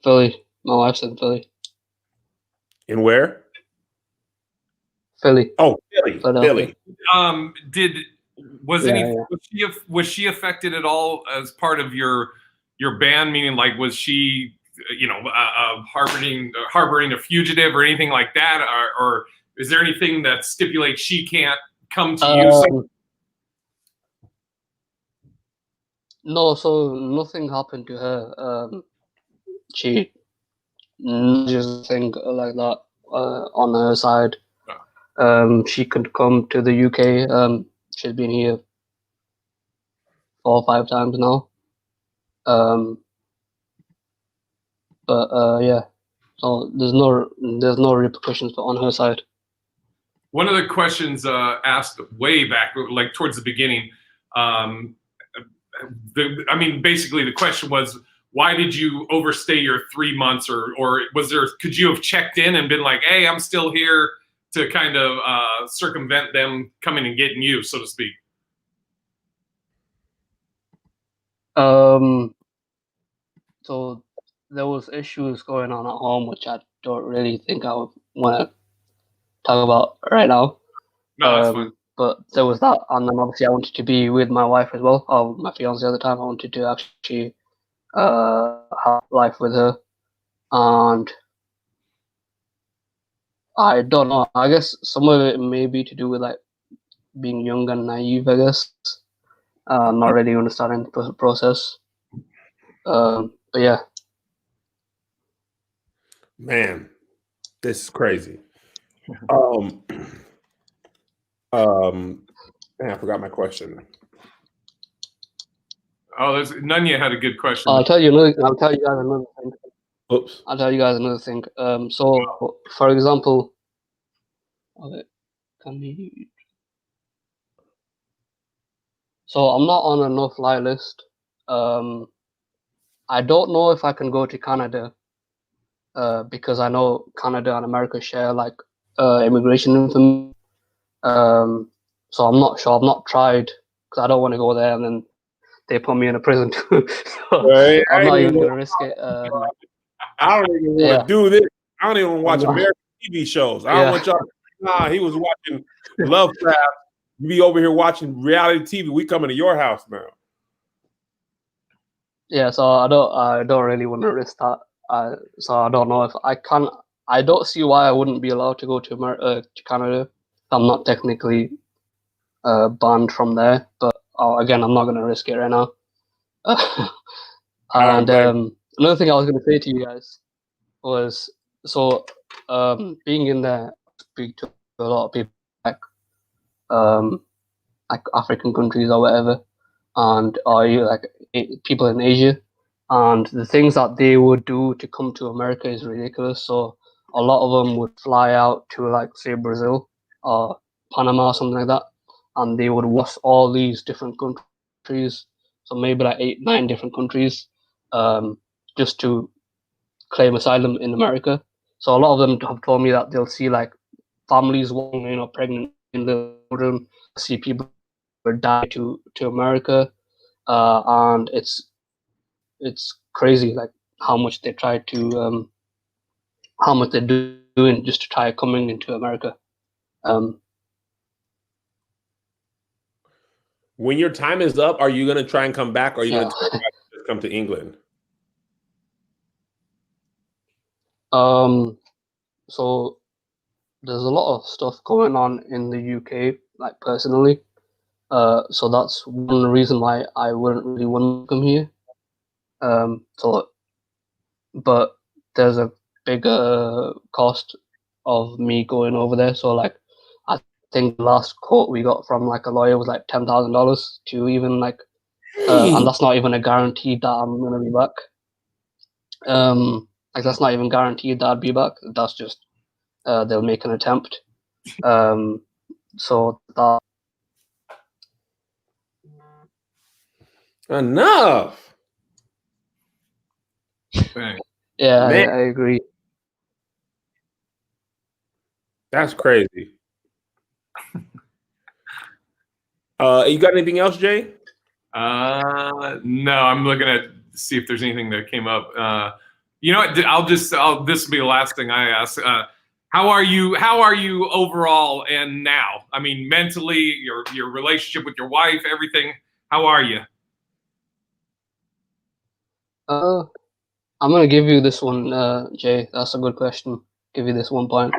[SPEAKER 2] Philly. My wife's in Philly.
[SPEAKER 3] In where?
[SPEAKER 2] Philly.
[SPEAKER 3] Oh, Philly.
[SPEAKER 1] Was she affected at all as part of your ban? Meaning, like, was she, harboring a fugitive or anything like that, or is there anything that stipulates she can't come to you?
[SPEAKER 2] No, so nothing happened to her. She just think like that on her side. She could come to the UK. She's been here 4 or 5 times now. Yeah. So there's no repercussions on her side.
[SPEAKER 1] One of the questions asked way back, like towards the beginning, basically the question was, why did you overstay your 3 months, or could you have checked in and been like, hey, I'm still here, to kind of circumvent them coming and getting you, so to speak?
[SPEAKER 2] So there was issues going on at home, which I don't really think I would want to talk about right now.
[SPEAKER 1] No, that's fine.
[SPEAKER 2] But there was that, and then obviously I wanted to be with my wife as well, or my fiance at the time. I wanted to actually have life with her, and I don't know. I guess some of it may be to do with like being young and naive. I guess not really understanding the process. But yeah,
[SPEAKER 3] Man, this is crazy. Man, I forgot my question.
[SPEAKER 1] Oh, there's Nunya had a good question.
[SPEAKER 2] I'll tell you guys another thing.
[SPEAKER 3] Oops.
[SPEAKER 2] I'll tell you guys another thing. So for example, okay, can you? So I'm not on a no-fly list. I don't know if I can go to Canada because I know Canada and America share like immigration information. So I'm not sure. I've not tried because I don't want to go there and then they put me in a prison too. So
[SPEAKER 3] Hey,
[SPEAKER 2] I'm not even gonna risk it.
[SPEAKER 3] I don't even want to do this. I don't even watch American TV shows. I don't want y'all. Nah, he was watching Lovecraft. You be over here watching reality TV. We coming to your house now.
[SPEAKER 2] Yeah, so I don't really want to risk that. So I don't know if I can. I don't see why I wouldn't be allowed to go to Canada. I'm not technically banned from there, but again, I'm not going to risk it right now. And another thing I was going to say to you guys was, so being in there, I speak to a lot of people like African countries or whatever, and like people in Asia, and the things that they would do to come to America is ridiculous. So a lot of them would fly out to like say Brazil or Panama or something like that, and they would watch all these different countries, so maybe like 8, 9 different countries, just to claim asylum in America. So a lot of them have told me that they'll see like families, pregnant little children, see people die to America, and it's crazy like how much they try to how much they're doing just to try coming into America.
[SPEAKER 3] When your time is up, are you going to try and come back, or are you going
[SPEAKER 2] Yeah.
[SPEAKER 3] to come to England?
[SPEAKER 2] So there's a lot of stuff going on in the UK, like personally. So that's one reason why I wouldn't really want to come here. So, but there's a bigger cost of me going over there. So like, I think the last quote we got from like a lawyer was like $10,000 to even like, and that's not even a guarantee that I'm gonna be back. Like that's not even guaranteed that I'd be back. That's just they'll make an attempt. So that
[SPEAKER 3] Enough.
[SPEAKER 1] Thanks.
[SPEAKER 2] yeah,
[SPEAKER 3] Man.
[SPEAKER 2] I agree.
[SPEAKER 3] That's crazy. You got anything else, Jay?
[SPEAKER 1] No, I'm looking at see if there's anything that came up. You know what? This will be the last thing I ask. How are you overall and now? I mean, mentally, your relationship with your wife, everything. How are you?
[SPEAKER 2] I'm gonna give you this one, Jay. That's a good question. Give you this 1 point.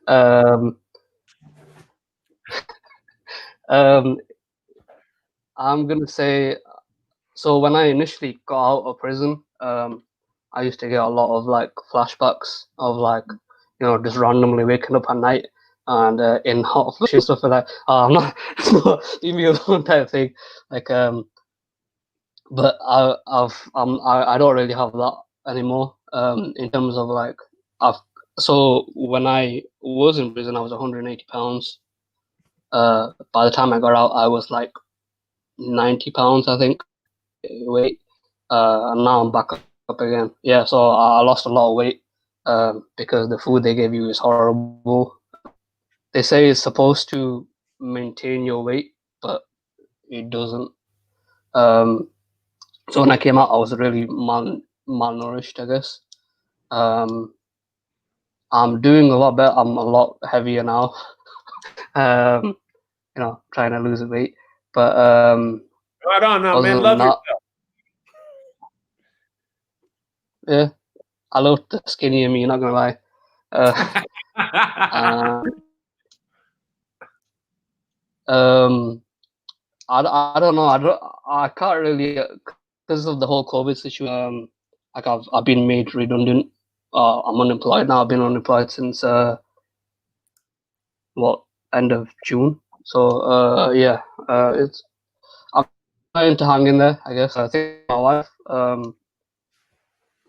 [SPEAKER 2] I'm gonna say, so when I initially got out of prison, I used to get a lot of like flashbacks of like, just randomly waking up at night and in hot flushes stuff like, oh, I'm not, leave me alone type of thing. Like, but I don't really have that anymore. In terms of like, so when I was in prison, I was 180 pounds. By the time I got out, I was like 90 pounds, I think, weight. And now I'm back up again. Yeah, so I lost a lot of weight because the food they give you is horrible. They say it's supposed to maintain your weight, but it doesn't. So when I came out, I was really malnourished, I guess. I'm doing a lot better. I'm a lot heavier now. Trying to lose weight. But
[SPEAKER 3] Right on now,
[SPEAKER 2] other
[SPEAKER 3] man.
[SPEAKER 2] than
[SPEAKER 3] Love
[SPEAKER 2] that,
[SPEAKER 3] yourself.
[SPEAKER 2] yeah, I love the skinny in me. Not gonna lie. I don't know. I can't really because of the whole COVID situation. Like I've been made redundant. I'm unemployed now. I've been unemployed since end of June. So yeah, I'm trying to hang in there. I guess I think my wife.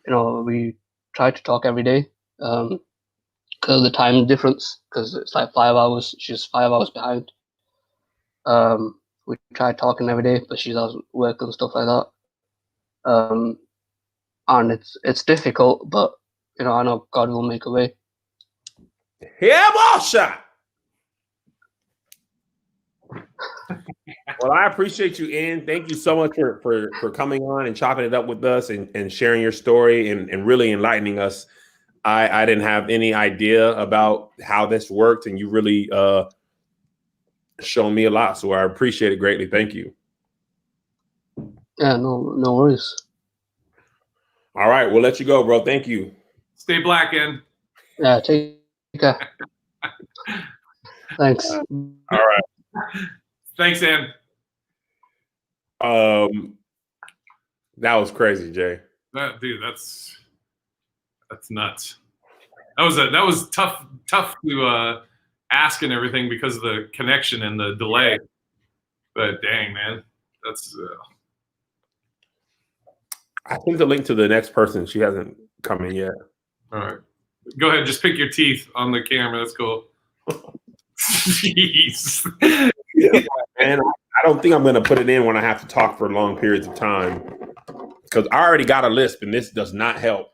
[SPEAKER 2] We try to talk every day. Because of the time difference. Because it's like 5 hours. She's 5 hours behind. We try talking every day, but she does work and stuff like that. And it's difficult, but I know God will make a way.
[SPEAKER 3] Yeah, ball shot. Well, I appreciate you, Ian. Thank you so much for coming on and chopping it up with us and sharing your story and really enlightening us. I didn't have any idea about how this worked, and you really shown me a lot. So I appreciate it greatly. Thank you.
[SPEAKER 2] Yeah, no worries.
[SPEAKER 3] All right, we'll let you go, bro. Thank you.
[SPEAKER 1] Stay black, Ian.
[SPEAKER 2] Yeah, take care. Thanks.
[SPEAKER 3] All right.
[SPEAKER 1] Thanks, Ian.
[SPEAKER 3] That was crazy, Jay.
[SPEAKER 1] Dude, that's nuts. That was tough to ask and everything because of the connection and the delay. But dang, man, that's.
[SPEAKER 3] I sent the link to the next person. She hasn't come in yet.
[SPEAKER 1] All right, go ahead. Just pick your teeth on the camera. That's cool. Jeez.
[SPEAKER 3] Yeah, man, I don't think I'm going to put it in when I have to talk for long periods of time because I already got a lisp, and this does not help.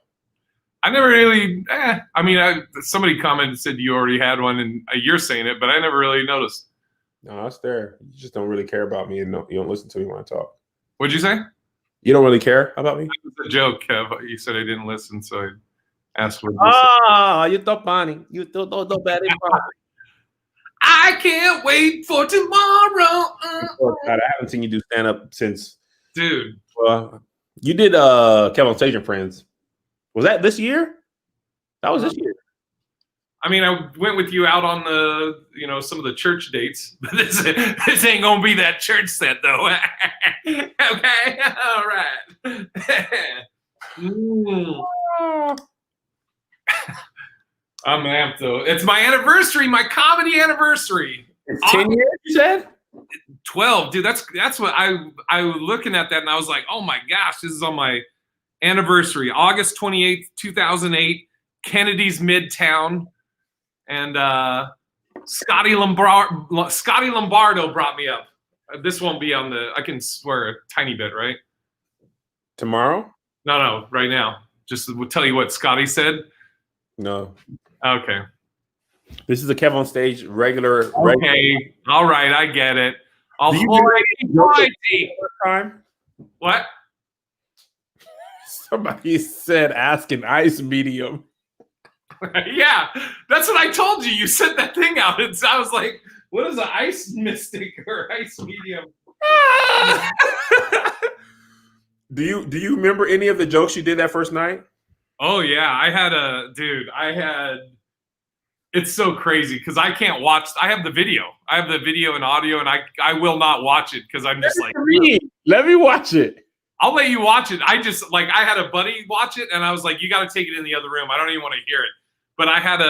[SPEAKER 1] I never really. I mean, somebody commented and said you already had one, and you're saying it, but I never really noticed.
[SPEAKER 3] No, it's there. You just don't really care about me, and you don't listen to me when I talk.
[SPEAKER 1] What'd you say?
[SPEAKER 3] You don't really care about me?
[SPEAKER 1] It was a joke, Kev. You said I didn't listen, so I asked what you
[SPEAKER 3] said. You're so funny. You're so bad.
[SPEAKER 1] I can't wait for tomorrow.
[SPEAKER 3] God, I haven't seen you do stand up since.
[SPEAKER 1] Dude.
[SPEAKER 3] You did Kevin Stage and Friends. Was that this year? That was this year.
[SPEAKER 1] I mean, I went with you out on the, some of the church dates, but this ain't gonna be that church set though. Okay, all right. I'm amped though. It's my anniversary, my comedy anniversary.
[SPEAKER 3] It's 10 years, you said?
[SPEAKER 1] 12, dude. That's what I was looking at that and I was like, oh my gosh, this is on my anniversary, August 28th, 2008, Kennedy's Midtown. And Scotty Lombardo brought me up. This won't be on I can swear a tiny bit, right?
[SPEAKER 3] Tomorrow?
[SPEAKER 1] No, right now. Just to tell you what Scotty said.
[SPEAKER 3] No.
[SPEAKER 1] Okay.
[SPEAKER 3] This is a Kev on Stage regular.
[SPEAKER 1] Okay. All right, I get it.
[SPEAKER 3] Time?
[SPEAKER 1] What?
[SPEAKER 3] Somebody said ask an ice medium.
[SPEAKER 1] Yeah, that's what I told you. You sent that thing out. I was like, what is an ice mystic or ice medium?
[SPEAKER 3] Do you remember any of the jokes you did that first night?
[SPEAKER 1] Oh yeah, it's so crazy because I can't watch. I have the video and audio, and I will not watch it because I'm just like,
[SPEAKER 3] let me watch it.
[SPEAKER 1] I'll let you watch it. I had a buddy watch it, and I was like, you got to take it in the other room. I don't even want to hear it. But I had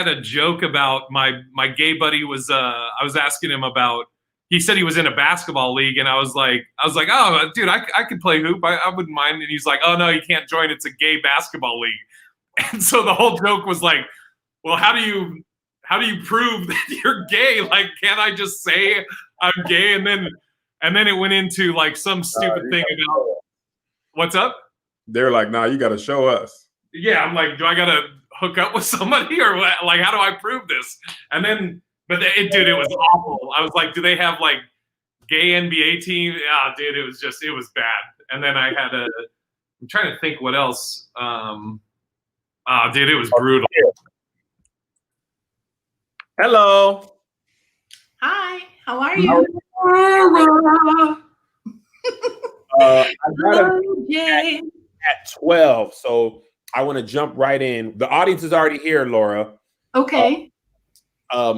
[SPEAKER 1] a joke about my gay buddy was I was asking him about. He said he was in a basketball league, and I was like, oh, dude, I could play hoop. I wouldn't mind. And he's like, oh no, you can't join. It's a gay basketball league. And so the whole joke was like, well, how do you prove that you're gay? Like, can't I just say I'm gay? And then it went into like some stupid thing about what's up.
[SPEAKER 3] They're like, nah, you got to show us.
[SPEAKER 1] Yeah, I'm like, do I gotta hook up with somebody or what? Like, how do I prove this? And then, dude, it was awful. I was like, do they have like gay NBA team? Yeah, dude, it was bad. And then I had to I'm trying to think what else. Dude, it was brutal.
[SPEAKER 3] Hello.
[SPEAKER 4] Hi, how are you?
[SPEAKER 3] I got
[SPEAKER 4] Jay.
[SPEAKER 3] at 12, so I want to jump right in. The audience is already here, Laura.
[SPEAKER 4] Okay.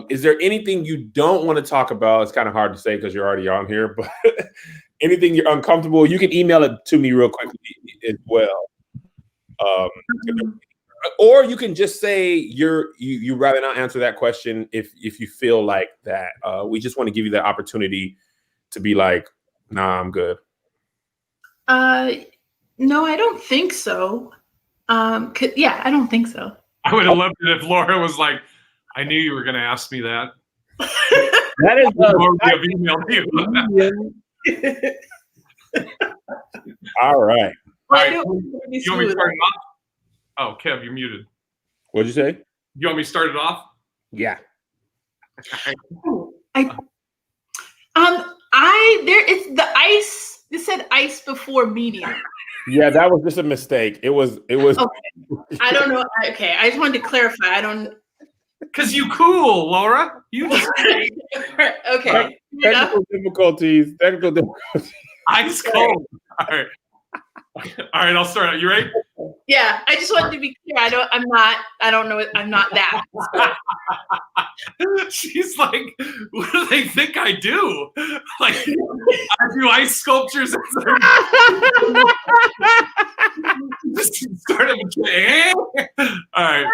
[SPEAKER 3] Is there anything you don't want to talk about? It's kind of hard to say because you're already on here, but anything you're uncomfortable, you can email it to me real quickly as well. Or you can just say you rather not answer that question if you feel like that. We just want to give you the opportunity to be like, nah, I'm good.
[SPEAKER 4] No, I don't think so. Yeah, I don't think so.
[SPEAKER 1] I would have loved it if Laura was like, I knew you were going to ask me that.
[SPEAKER 3] That is all right.
[SPEAKER 1] All right. You want me to start it off? Oh, Kev, you're muted.
[SPEAKER 3] What'd you say?
[SPEAKER 1] You want me to start it off?
[SPEAKER 3] Yeah.
[SPEAKER 4] It's the ice. It said ice before medium.
[SPEAKER 3] Yeah, that was just a mistake. It was.
[SPEAKER 4] Okay. I don't know. Okay, I just wanted to clarify. I don't.
[SPEAKER 1] Because you cool, Laura. You just
[SPEAKER 4] okay.
[SPEAKER 3] Technical difficulties.
[SPEAKER 1] Ice cold. All right. All right, I'll start. You ready?
[SPEAKER 4] Yeah, I just wanted to be clear. I don't know. I'm not that.
[SPEAKER 1] She's like, what do they think I do? Like, I do ice sculptures. Start all right.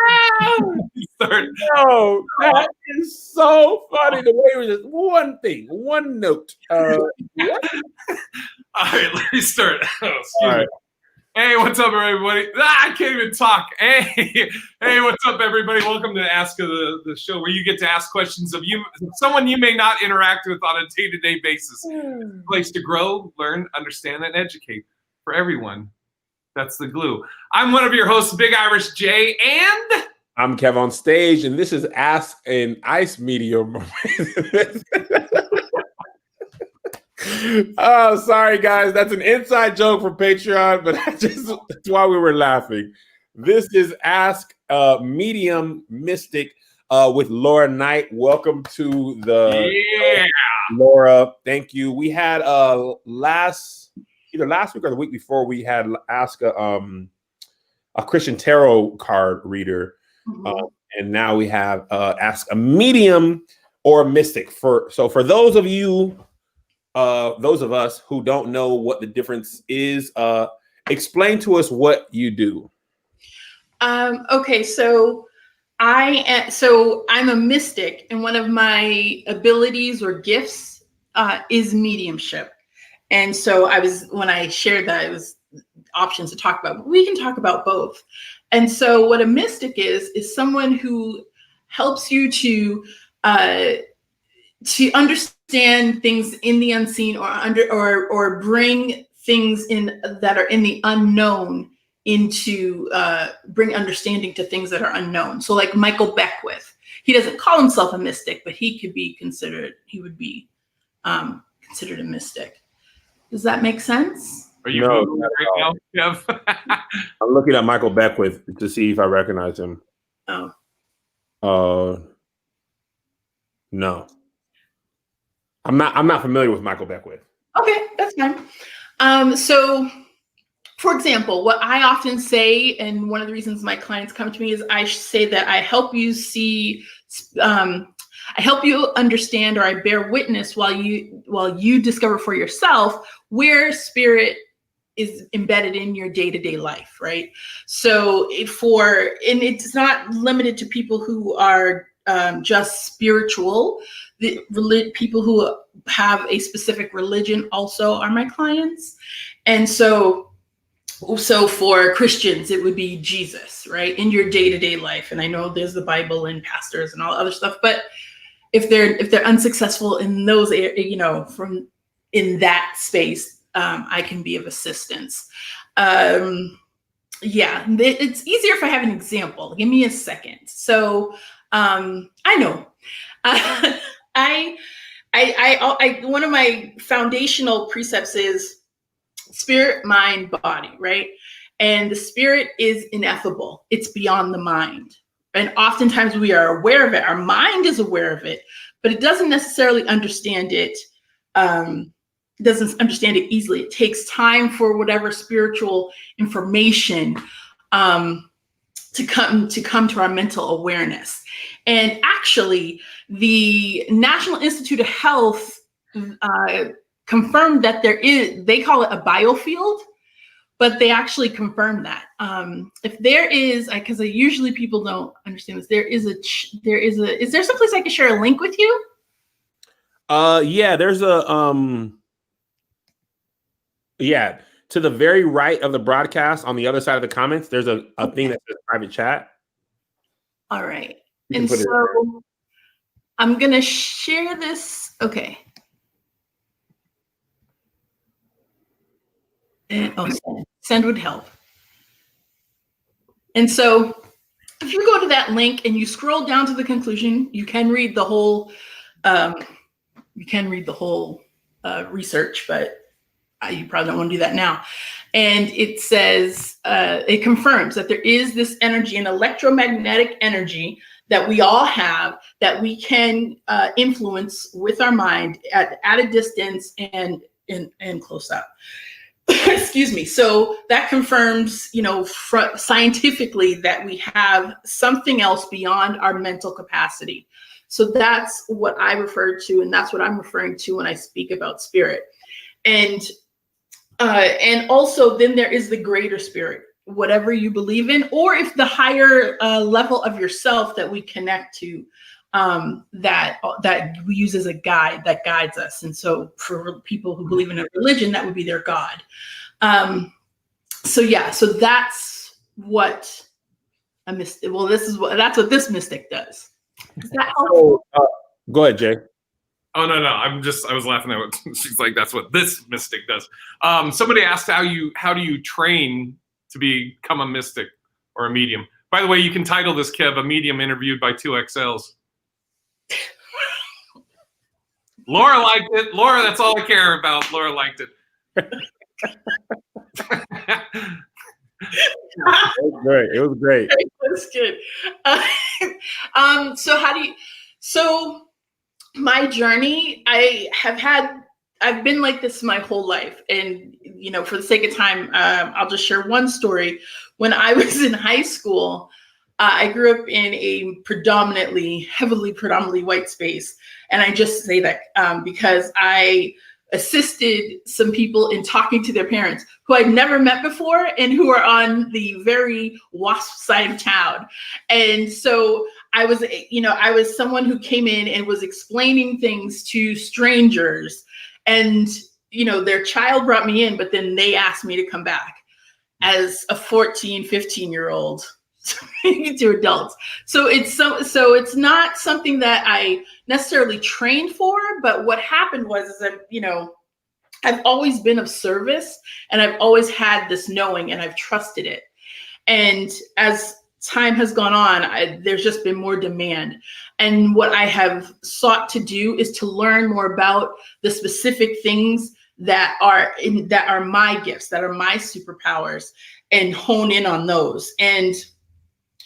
[SPEAKER 1] Start.
[SPEAKER 3] No, that is so funny. The way it was just one thing, one note. What?
[SPEAKER 1] All right, let me start. Oh,
[SPEAKER 3] All right.
[SPEAKER 1] Hey, what's up, everybody? I can't even talk. Hey, what's up, everybody? Welcome to Ask the show, where you get to ask questions of someone you may not interact with on a day-to-day basis. A place to grow, learn, understand, and educate for everyone. That's the glue. I'm one of your hosts, Big Irish Jay, and
[SPEAKER 3] I'm Kev on stage, and this is Ask an Ice Medium. Oh, sorry, guys. That's an inside joke for Patreon, but that's why we were laughing. This is Ask Medium Mystic with Laura Knight. Welcome to the Laura. Thank you. We had either last week or the week before, we had Ask a Christian tarot card reader, and now we have Ask a Medium or a Mystic. For those of you. Those of us who don't know what the difference is, explain to us what you do.
[SPEAKER 4] Okay, so I'm a mystic, and one of my abilities or gifts is mediumship. And so when I shared that, it was options to talk about, but we can talk about both. And so what a mystic is someone who helps you to understand things in the unseen, or bring things in that are in the unknown into bring understanding to things that are unknown. So like Michael Beckwith, he doesn't call himself a mystic, but he would be considered a mystic. Does that make sense?
[SPEAKER 1] Are you right now, Kev?
[SPEAKER 3] I'm looking at Michael Beckwith to see if I recognize him.
[SPEAKER 4] Oh.
[SPEAKER 3] No. I'm not familiar with Michael Beckwith.
[SPEAKER 4] Okay, that's fine. So, for example, what I often say, and one of the reasons my clients come to me, is I say that I help you see, I help you understand, or I bear witness while you discover for yourself where spirit is embedded in your day-to-day life, right? So and it's not limited to people who are just spiritual. The people who have a specific religion also are my clients. And so for Christians, it would be Jesus, right? In your day-to-day life. And I know there's the Bible and pastors and all other stuff, but if they're unsuccessful in those, from in that space, I can be of assistance. It's easier if I have an example. Give me a second. So I know. I one of my foundational precepts is spirit, mind, body, right? And the spirit is ineffable. It's beyond the mind. And oftentimes we are aware of it. Our mind is aware of it, but it doesn't necessarily understand it. Doesn't understand it easily. It takes time for whatever spiritual information to come to our mental awareness. And actually, the National Institute of Health confirmed that they call it a biofield, but they actually confirmed that. If there is, because usually people don't understand this, is there someplace I can share a link with you?
[SPEAKER 3] Yeah, there's a yeah, to the very right of the broadcast on the other side of the comments, there's a thing that says private chat.
[SPEAKER 4] All right. And so I'm going to share this. Okay. And, send would help. And so if you go to that link and you scroll down to the conclusion, you can read the whole research, but you probably don't want to do that now. And it says, it confirms that there is this energy, an electromagnetic energy that we all have, that we can influence with our mind at a distance and close up. Excuse me. So that confirms, scientifically that we have something else beyond our mental capacity. So that's what I refer to, and that's what I'm referring to when I speak about spirit. And also then there is the greater spirit, whatever you believe in, or if the higher level of yourself that we connect to, that we use as a guide that guides us. And so for people who believe in a religion, that would be their God. So that's what a mystic. Well, that's what this mystic does. Is that helpful?
[SPEAKER 3] Go ahead, Jay.
[SPEAKER 1] Oh, no. I was laughing at what she's like, that's what this mystic does. Somebody asked how do you train to become a mystic or a medium? By the way, you can title this, Kev, A Medium Interviewed by 2XLs. Laura liked it. Laura, that's all I care about. Laura liked it.
[SPEAKER 3] It was great. It was great.
[SPEAKER 4] It was good. So my journey, I've been like this my whole life. And, for the sake of time, I'll just share one story. When I was in high school, I grew up in a heavily predominantly white space. And I just say that because I assisted some people in talking to their parents who I'd never met before and who are on the very WASP side of town. And so I was someone who came in and was explaining things to strangers, and, their child brought me in, but then they asked me to come back as a 14, 15-year-old to adults. So it's not something that I necessarily trained for, but what happened was that, I've always been of service, and I've always had this knowing, and I've trusted it. And as time has gone on, there's just been more demand. And what I have sought to do is to learn more about the specific things that are my gifts, that are my superpowers, and hone in on those. And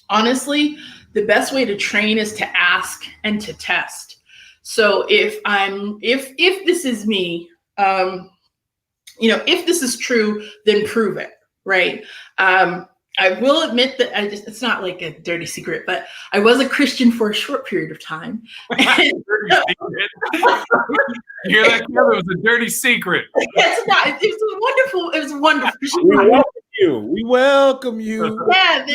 [SPEAKER 4] honestly, the best way to train is to ask and to test. So if this is me, if this is true, then prove it, right? I will admit that it's not like a dirty secret, but I was a Christian for a short period of time.
[SPEAKER 1] You hear that, Kev? It was a dirty secret.
[SPEAKER 4] It's not. It was wonderful.
[SPEAKER 3] We welcome you.
[SPEAKER 4] Yeah,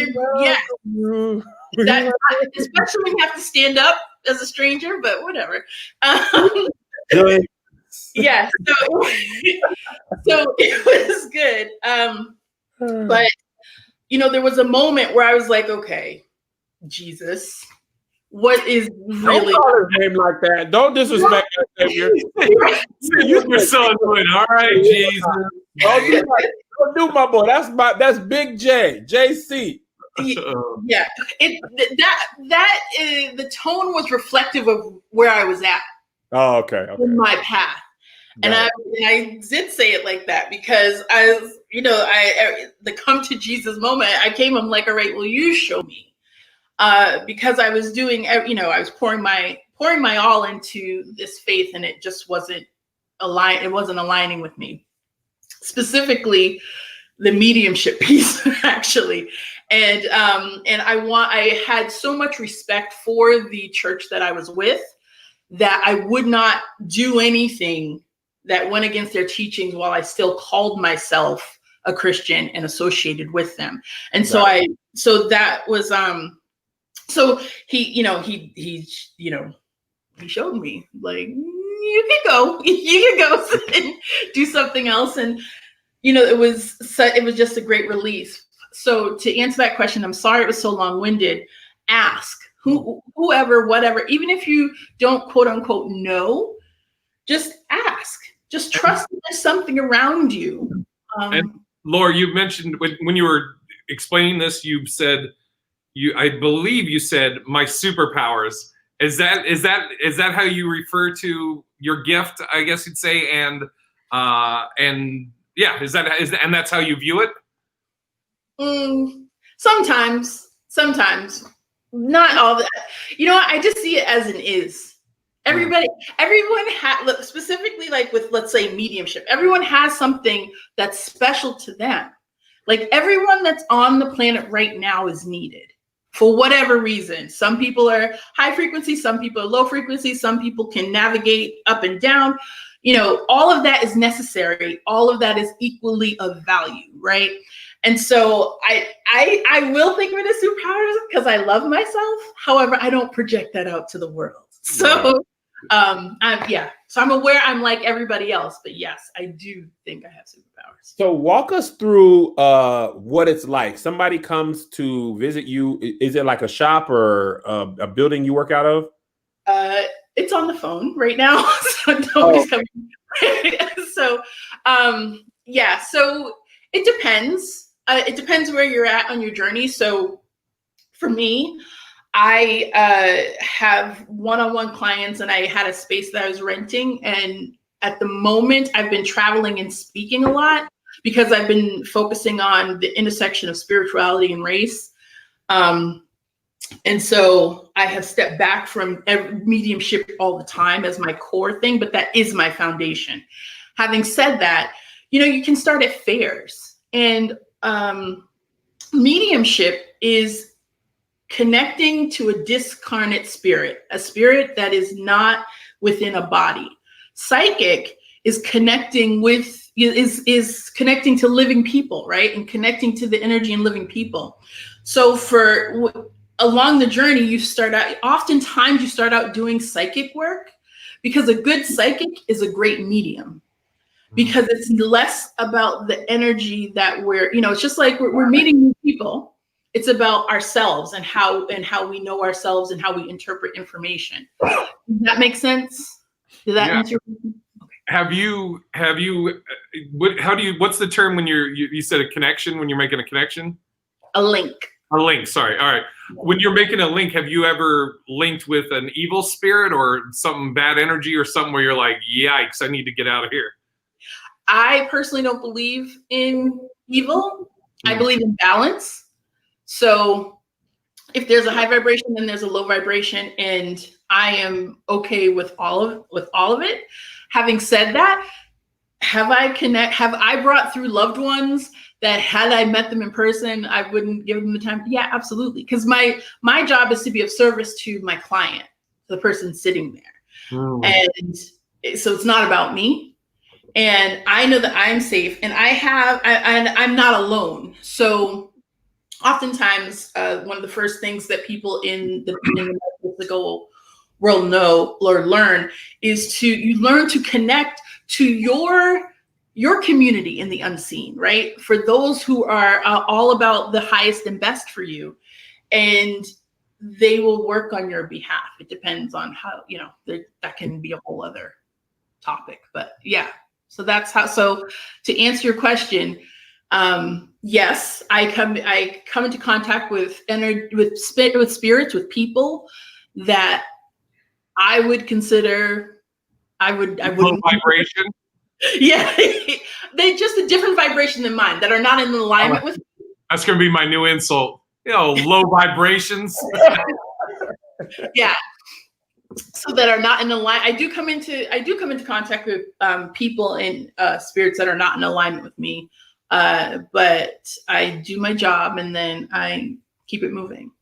[SPEAKER 4] especially when you have to stand up as a stranger, but whatever. Yeah, so it was good. But there was a moment where I was like, okay, Jesus, what is really?
[SPEAKER 3] Don't call his name like that. Don't disrespect our Savior.
[SPEAKER 1] You're so annoying. All right, Jesus.
[SPEAKER 3] Don't do my boy. That's Big J, JC.
[SPEAKER 4] Yeah, the tone was reflective of where I was at.
[SPEAKER 3] Oh, okay.
[SPEAKER 4] In my path. And I did say it like that because I was, the come to Jesus moment, I came, I'm like, all right, well, you show me. Because I was doing, I was pouring my all into this faith, and it just wasn't aligning with me. Specifically, the mediumship piece, actually. And I had so much respect for the church that I was with that I would not do anything that went against their teachings while I still called myself a Christian and associated with them. And so that was, so he showed me, like, you can go and do something else. And, it was just a great release. So to answer that question, I'm sorry it was so long-winded. Ask whoever, whatever, even if you don't quote unquote know, just ask. Just trust that there's something around you.
[SPEAKER 1] And Laura, you mentioned when you were explaining this, I believe you said my superpowers. Is that how you refer to your gift, I guess you'd say, and yeah, is and that's how you view it?
[SPEAKER 4] Sometimes, not all that. I just see it as an is. Everyone has, specifically like with, let's say, mediumship, everyone has something that's special to them. Like everyone that's on the planet right now is needed for whatever reason. Some people are high frequency, some people are low frequency, some people can navigate up and down. All of that is necessary. All of that is equally of value, right? And so I will think of it as superpowers because I love myself. However, I don't project that out to the world. So So I'm aware I'm like everybody else, but yes, I do think I have superpowers. So
[SPEAKER 3] walk us through what it's like. Somebody comes to visit you. Is it like a shop or a building you work out of?
[SPEAKER 4] It's on the phone right now. So nobody's coming. So so it depends. It depends where you're at on your journey. So for me, I have one-on-one clients, and I had a space that I was renting. And at the moment, I've been traveling and speaking a lot because I've been focusing on the intersection of spirituality and race. And so I have stepped back from mediumship all the time as my core thing, but that is my foundation. Having said that, you can start at fairs, and mediumship is connecting to a discarnate spirit, a spirit that is not within a body. Psychic is connecting is connecting to living people, right? And connecting to the energy in living people. So along the journey, oftentimes you start out doing psychic work because a good psychic is a great medium, because it's less about the energy that it's just like we're meeting new people. It's about ourselves and how we know ourselves and how we interpret information. Does that make sense? Did that answer your question? Okay.
[SPEAKER 1] What's the term when you said a connection, when you're making a connection?
[SPEAKER 4] A link.
[SPEAKER 1] A link, sorry. All right. When you're making a link, have you ever linked with an evil spirit or some bad energy or something where you're like, yikes, I need to get out of here?
[SPEAKER 4] I personally don't believe in evil. I believe in balance. So if there's a high vibration, then there's a low vibration, and I am okay with all of it. Having said that, have I brought through loved ones that had I met them in person, I wouldn't give them the time? Yeah, absolutely. Because my job is to be of service to my client, the person sitting there. And so it's not about me. And I know that I'm safe, and I'm not alone. So oftentimes, one of the first things that people in the metaphysical world know or learn is you learn to connect to your community in the unseen, right? For those who are all about the highest and best for you, and they will work on your behalf. It depends on how, that can be a whole other topic, but yeah. So that's how. So to answer your question, yes, I come into contact with spirits, with people that I would consider. I would
[SPEAKER 1] low vibration.
[SPEAKER 4] Yeah, they just a different vibration than mine that are not in alignment with.
[SPEAKER 1] That's gonna be my new insult. Low vibrations.
[SPEAKER 4] Yeah. So that are not in alignment. I do come into contact with people and spirits that are not in alignment with me. But I do my job and then I keep it moving.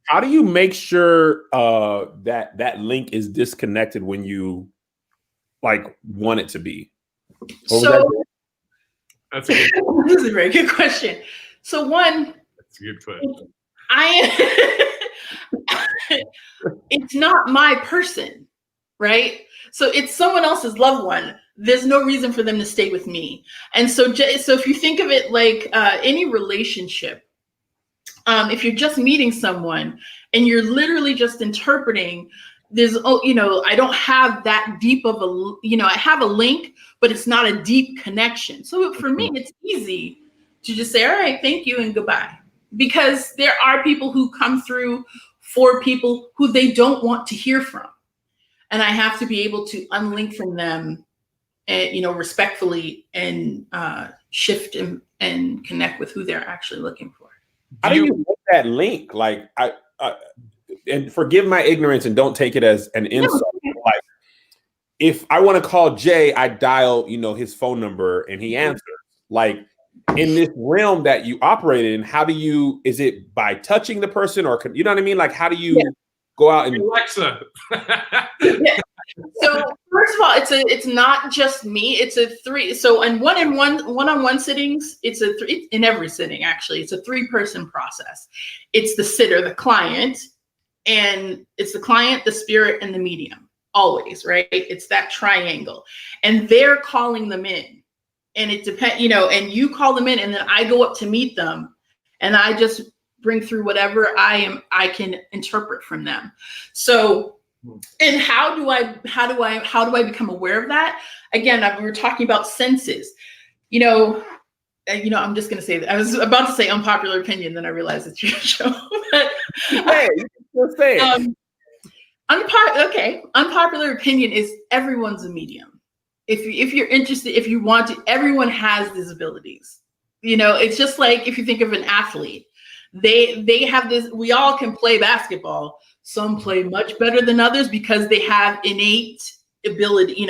[SPEAKER 3] How do you make sure that link is disconnected when you want it to be?
[SPEAKER 1] That's a good.
[SPEAKER 4] This is a very good question. So one,
[SPEAKER 1] That's a good question.
[SPEAKER 4] It's not my person, right? So it's someone else's loved one. There's no reason for them to stay with me. And so if you think of it like any relationship, if you're just meeting someone and you're literally just interpreting, I don't have that deep of I have a link, but it's not a deep connection. So for me, it's easy to just say, all right, thank you and goodbye. Because there are people who come through for people who they don't want to hear from. And I have to be able to unlink from them, respectfully and shift and connect with who they're actually looking for.
[SPEAKER 3] How do you make that link? And forgive my ignorance and don't take it as an insult. Like, if I want to call Jay, I dial, his phone number and he answers. Like, in this realm that you operate in, is it by touching the person or, you know what I mean? Like, how do you go out and
[SPEAKER 1] Alexa?
[SPEAKER 4] Yeah. So first of all, it's not just me. It's a three. So in one-on-one sittings, it's a three. In every sitting, actually, it's a 3-person process. It's the sitter, the client, and it's the client, the spirit, and the medium. Always, right? It's that triangle, and they're calling them in. And it depends, and you call them in, and then I go up to meet them, and I just bring through whatever I can interpret from them. So, and how do I become aware of that? Again, we were talking about senses. I'm just gonna say that. I was about to say unpopular opinion, then I realized it's your show. Unpopular opinion is everyone's a medium. If you're interested, if you want to, everyone has these abilities. It's just like if you think of an athlete, they have this. We all can play basketball. Some play much better than others because they have innate ability.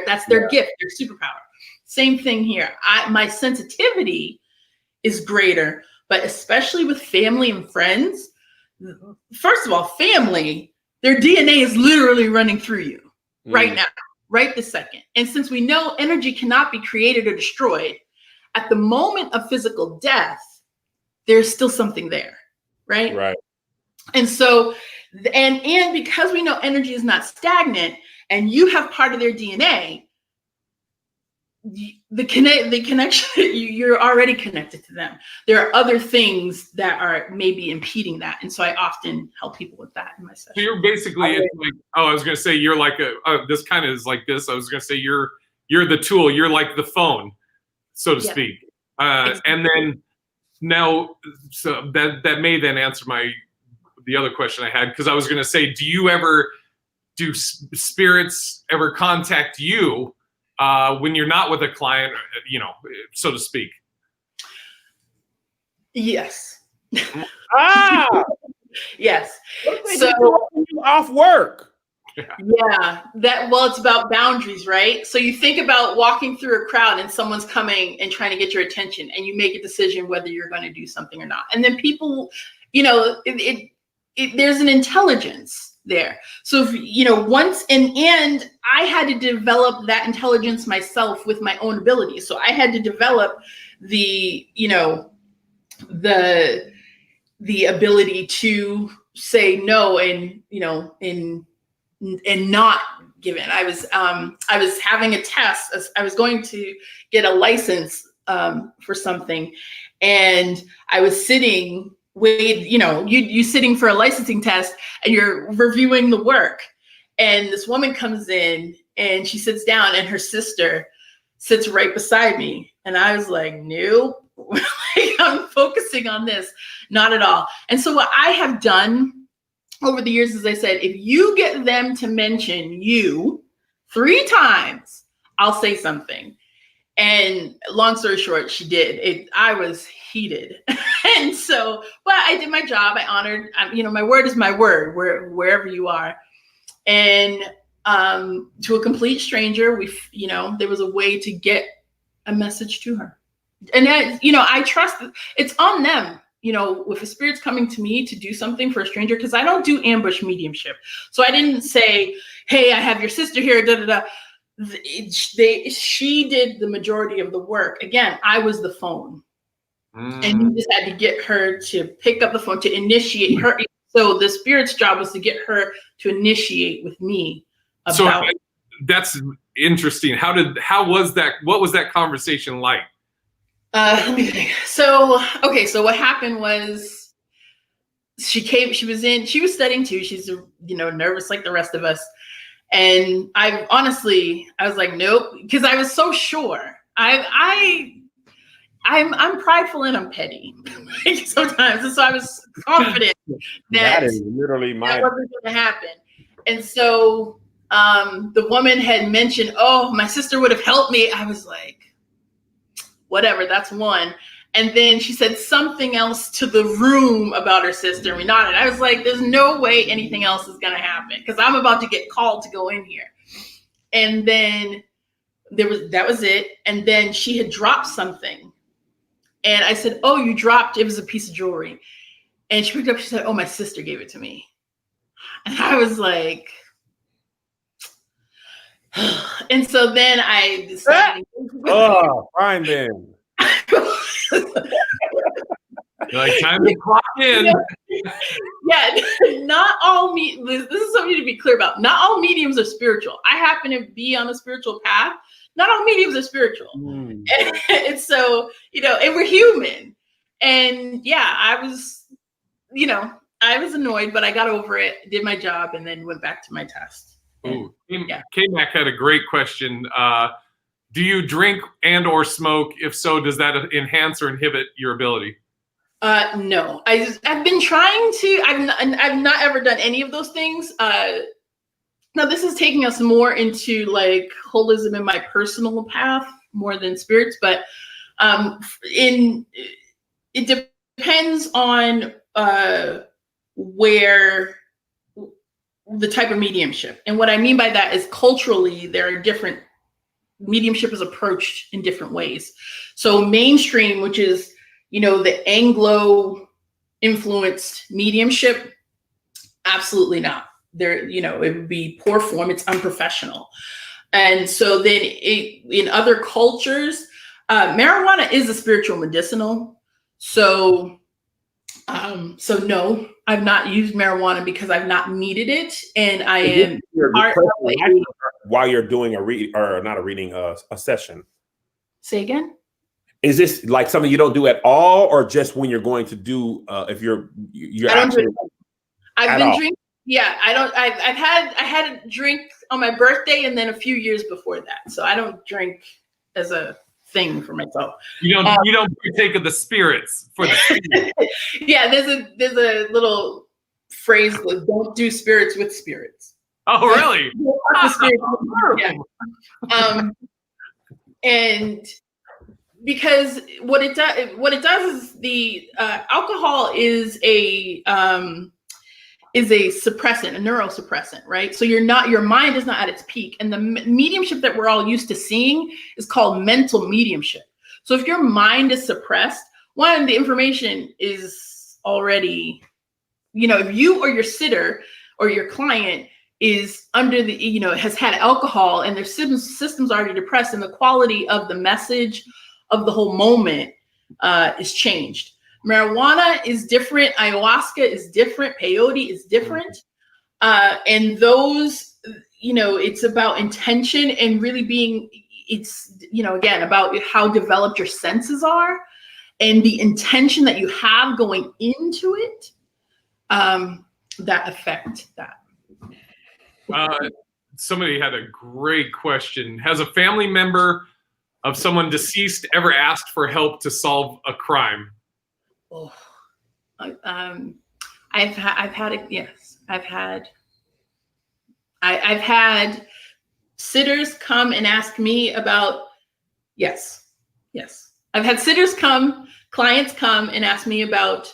[SPEAKER 4] That's their gift, their superpower. Same thing here. My sensitivity is greater, but especially with family and friends. First of all, family, their DNA is literally running through you right now. Right this second. And since we know energy cannot be created or destroyed, at the moment of physical death, there's still something there, right?
[SPEAKER 3] Right.
[SPEAKER 4] And so, and because we know energy is not stagnant, and you have part of their DNA, the connection, you're already connected to them. There are other things that are maybe impeding that, and so I often help people with that in my session.
[SPEAKER 1] So you're basically, I was gonna say you're like this kind of is like this. I was gonna say you're the tool. You're like the phone, so to speak. Exactly. And then now, so that may then answer the other question I had, because I was gonna say, do spirits ever contact you when you're not with a client, so to speak?
[SPEAKER 4] Yes.
[SPEAKER 3] Yes.
[SPEAKER 4] So
[SPEAKER 3] off work.
[SPEAKER 4] Yeah. It's about boundaries, right? So you think about walking through a crowd and someone's coming and trying to get your attention, and you make a decision whether you're going to do something or not. And then people, there's an intelligence there. So once and I had to develop that intelligence myself with my own abilities. So I had to develop the ability to say no and not give in. I was having a test. I was going to get a license for something, and I was sitting. You sitting for a licensing test and you're reviewing the work, and this woman comes in and she sits down, and her sister sits right beside me, and I was like, nope. I'm focusing on this, not at all. And so what I have done over the years, as I said, if you get them to mention you 3 times, I'll say something. And long story short, she did. I was heated. And so, but I did my job. I honored, my word is my word, wherever you are. And to a complete stranger, there was a way to get a message to her. And that, I trust it's on them, if a spirit's coming to me to do something for a stranger, because I don't do ambush mediumship. So I didn't say, hey, I have your sister here, da da da. She did the majority of the work. Again, I was the phone. And you just had to get her to pick up the phone, to initiate her. So the spirit's job was to get her to initiate with me.
[SPEAKER 1] So that's interesting. How was that? What was that conversation like?
[SPEAKER 4] Let me think. So what happened was she was studying too. She's, nervous like the rest of us. And I was like, nope, because I was so sure. I'm prideful and I'm petty sometimes. And so I was confident that
[SPEAKER 3] is literally
[SPEAKER 4] that wasn't going to happen. And so the woman had mentioned, oh, my sister would have helped me. I was like, whatever, that's one. And then she said something else to the room about her sister. We nodded. I was like, there's no way anything else is going to happen, because I'm about to get called to go in here. And then that was it. And then she had dropped something. And I said, oh, you dropped, it was a piece of jewelry. And she picked up, she said, oh, my sister gave it to me. And I was like, and so then I decided.
[SPEAKER 3] Oh, fine then.
[SPEAKER 1] You're like, time to clock in.
[SPEAKER 4] Yeah, not all this is something to be clear about. Not all mediums are spiritual. I happen to be on a spiritual path. Not all mediums are spiritual. And so, and we're human. And yeah, I was annoyed, but I got over it, did my job, and then went back to my test.
[SPEAKER 1] Ooh. K-Mac had a great question. Do you drink and or smoke? If so, does that enhance or inhibit your ability?
[SPEAKER 4] No, I've been trying to. I've not ever done any of those things. Now this is taking us more into like holism in my personal path more than spirits, but it depends on where the type of mediumship. And what I mean by that is culturally, there are different mediumship is approached in different ways. So mainstream, which is, the Anglo influenced mediumship, absolutely not. There, it would be poor form. It's unprofessional. And so then in other cultures, marijuana is a spiritual medicinal. So no, I've not used marijuana because I've not needed it. And I am
[SPEAKER 3] while you're doing a session.
[SPEAKER 4] Say again?
[SPEAKER 3] Is this like something you don't do at all, or just when you're going to do, if you're
[SPEAKER 4] I don't
[SPEAKER 3] actually
[SPEAKER 4] do it. I've been drinking. Yeah, I had a drink on my birthday and then a few years before that. So I don't drink as a thing for myself.
[SPEAKER 1] You don't partake of the spirits for the spirits.
[SPEAKER 4] Yeah, there's a little phrase that don't do spirits with spirits.
[SPEAKER 1] Oh, really?
[SPEAKER 4] Yeah. And because what it does is the alcohol is a suppressant, a neurosuppressant, right? So your mind is not at its peak. And the mediumship that we're all used to seeing is called mental mediumship. So if your mind is suppressed, one, the information is already, if you or your sitter or your client is under the, has had alcohol and their system's already depressed, and the quality of the message of the whole moment is changed. Marijuana is different. Ayahuasca is different. Peyote is different. And those, it's about intention and really being, it's, again, about how developed your senses are and the intention that you have going into it, that affect that.
[SPEAKER 1] Somebody had a great question. Has a family member of someone deceased ever asked for help to solve a crime?
[SPEAKER 4] Oh, I've had it. Yes, I've had sitters come and ask me about, yes. I've had sitters come, clients come and ask me about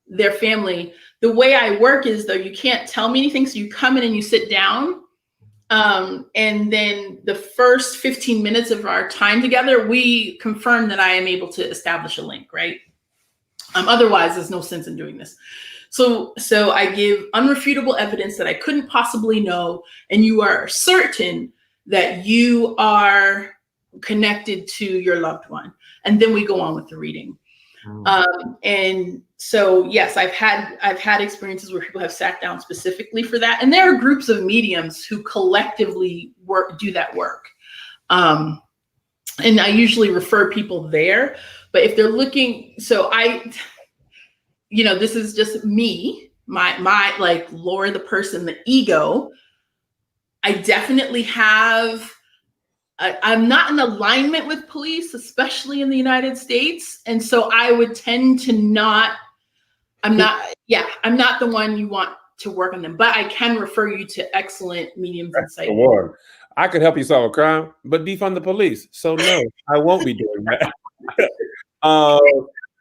[SPEAKER 4] their family. The way I work is, though, you can't tell me anything. So you come in and you sit down. And then the first 15 minutes of our time together, we confirm that I am able to establish a link, right? Otherwise, there's no sense in doing this. So I give unrefutable evidence that I couldn't possibly know, and you are certain that you are connected to your loved one. And then we go on with the reading. And so, yes, I've had experiences where people have sat down specifically for that. And there are groups of mediums who collectively do that work. And I usually refer people there. But if they're looking, this is just me, my like Laura, the person, the ego. I definitely have, I'm not in alignment with police, especially in the United States. And so I would tend to I'm not the one you want to work on them, but I can refer you to excellent mediums and sites.
[SPEAKER 3] I could help you solve a crime, but defund the police. So no, I won't be doing that.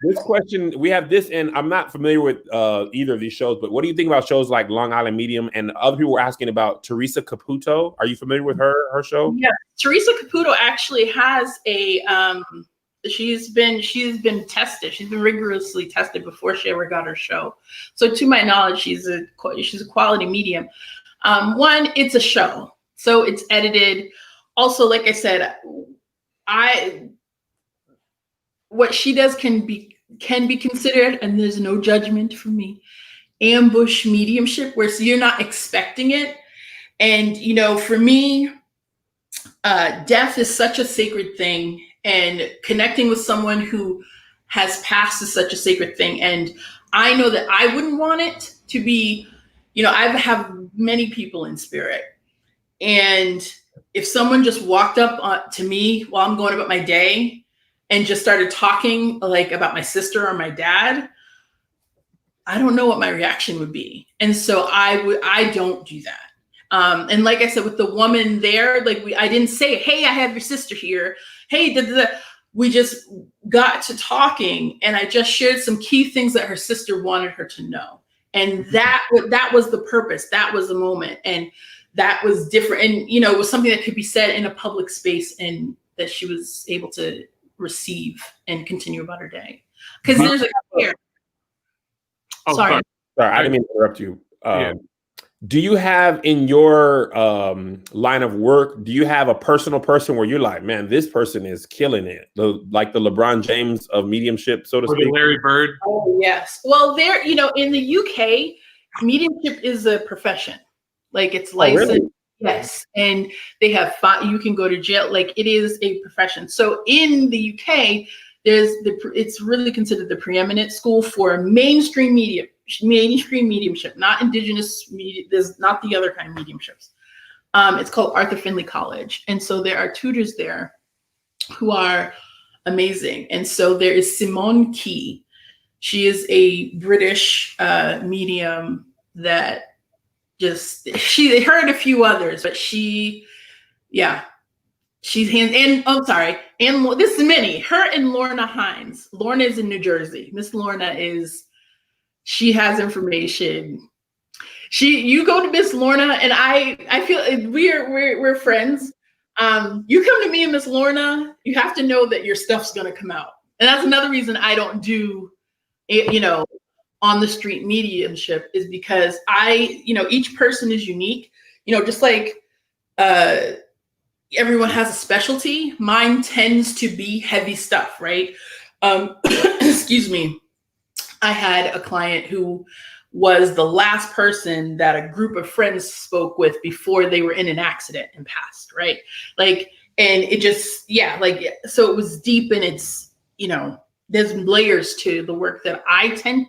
[SPEAKER 3] This question, we have this, and I'm not familiar with either of these shows, but what do you think about shows like Long Island Medium? And other people were asking about Teresa Caputo. Are you familiar with her show?
[SPEAKER 4] Yeah, Teresa Caputo actually has a she's been tested. She's been rigorously tested before she ever got her show. So to my knowledge, she's a quality medium. One, it's a show, so it's edited. Also, like I said, what she does can be considered, and there's no judgment from me, ambush mediumship, where so you're not expecting it. And for me, death is such a sacred thing, and connecting with someone who has passed is such a sacred thing. And I know that I wouldn't want it to be, I have many people in spirit, and if someone just walked up to me while I'm going about my day and just started talking like about my sister or my dad, I don't know what my reaction would be. And so I don't do that. And like I said, with the woman there, I didn't say, hey, I have your sister here. Hey, we just got to talking, and I just shared some key things that her sister wanted her to know. And that was the purpose. That was the moment. And that was different. And, it was something that could be said in a public space, and that she was able to receive and continue about her day. Because there's a here. Sorry,
[SPEAKER 3] I didn't mean to interrupt you. Do you have in your line of work, do you have a personal person where you're like, man, this person is killing it? Like the LeBron James of mediumship, so to speak?
[SPEAKER 1] Larry Bird?
[SPEAKER 4] Oh, yes. Well, in the UK, mediumship is a profession. Like, it's licensed. Really? Yes. And they have you can go to jail. Like, it is a profession. So in the UK, it's really considered the preeminent school for mainstream mediumship, not indigenous media. There's not the other kind of mediumships. It's called Arthur Findlay College. And so there are tutors there who are amazing. And so there is Simone Key. She is a British medium that she heard a few others, but she's and this is many. Her and Lorna Hines. Lorna is in New Jersey. Miss Lorna she has information. You go to Miss Lorna, and I feel we're friends. You come to me and Miss Lorna, you have to know that your stuff's gonna come out. And that's another reason I don't do on the street mediumship, is because each person is unique. Just like everyone has a specialty, mine tends to be heavy stuff, right? Excuse me. I had a client who was the last person that a group of friends spoke with before they were in an accident and passed, right? And it just, so it was deep, and it's, there's layers to the work that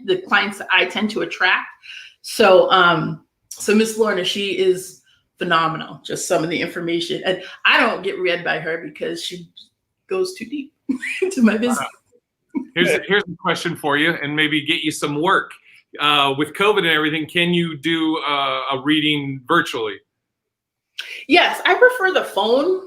[SPEAKER 4] the clients that I tend to attract. So Miss Lorna, she is phenomenal. Just some of the information, and I don't get read by her because she goes too deep into my business.
[SPEAKER 1] Here's a question for you, and maybe get you some work. With COVID and everything, can you do a reading virtually?
[SPEAKER 4] Yes, I prefer the phone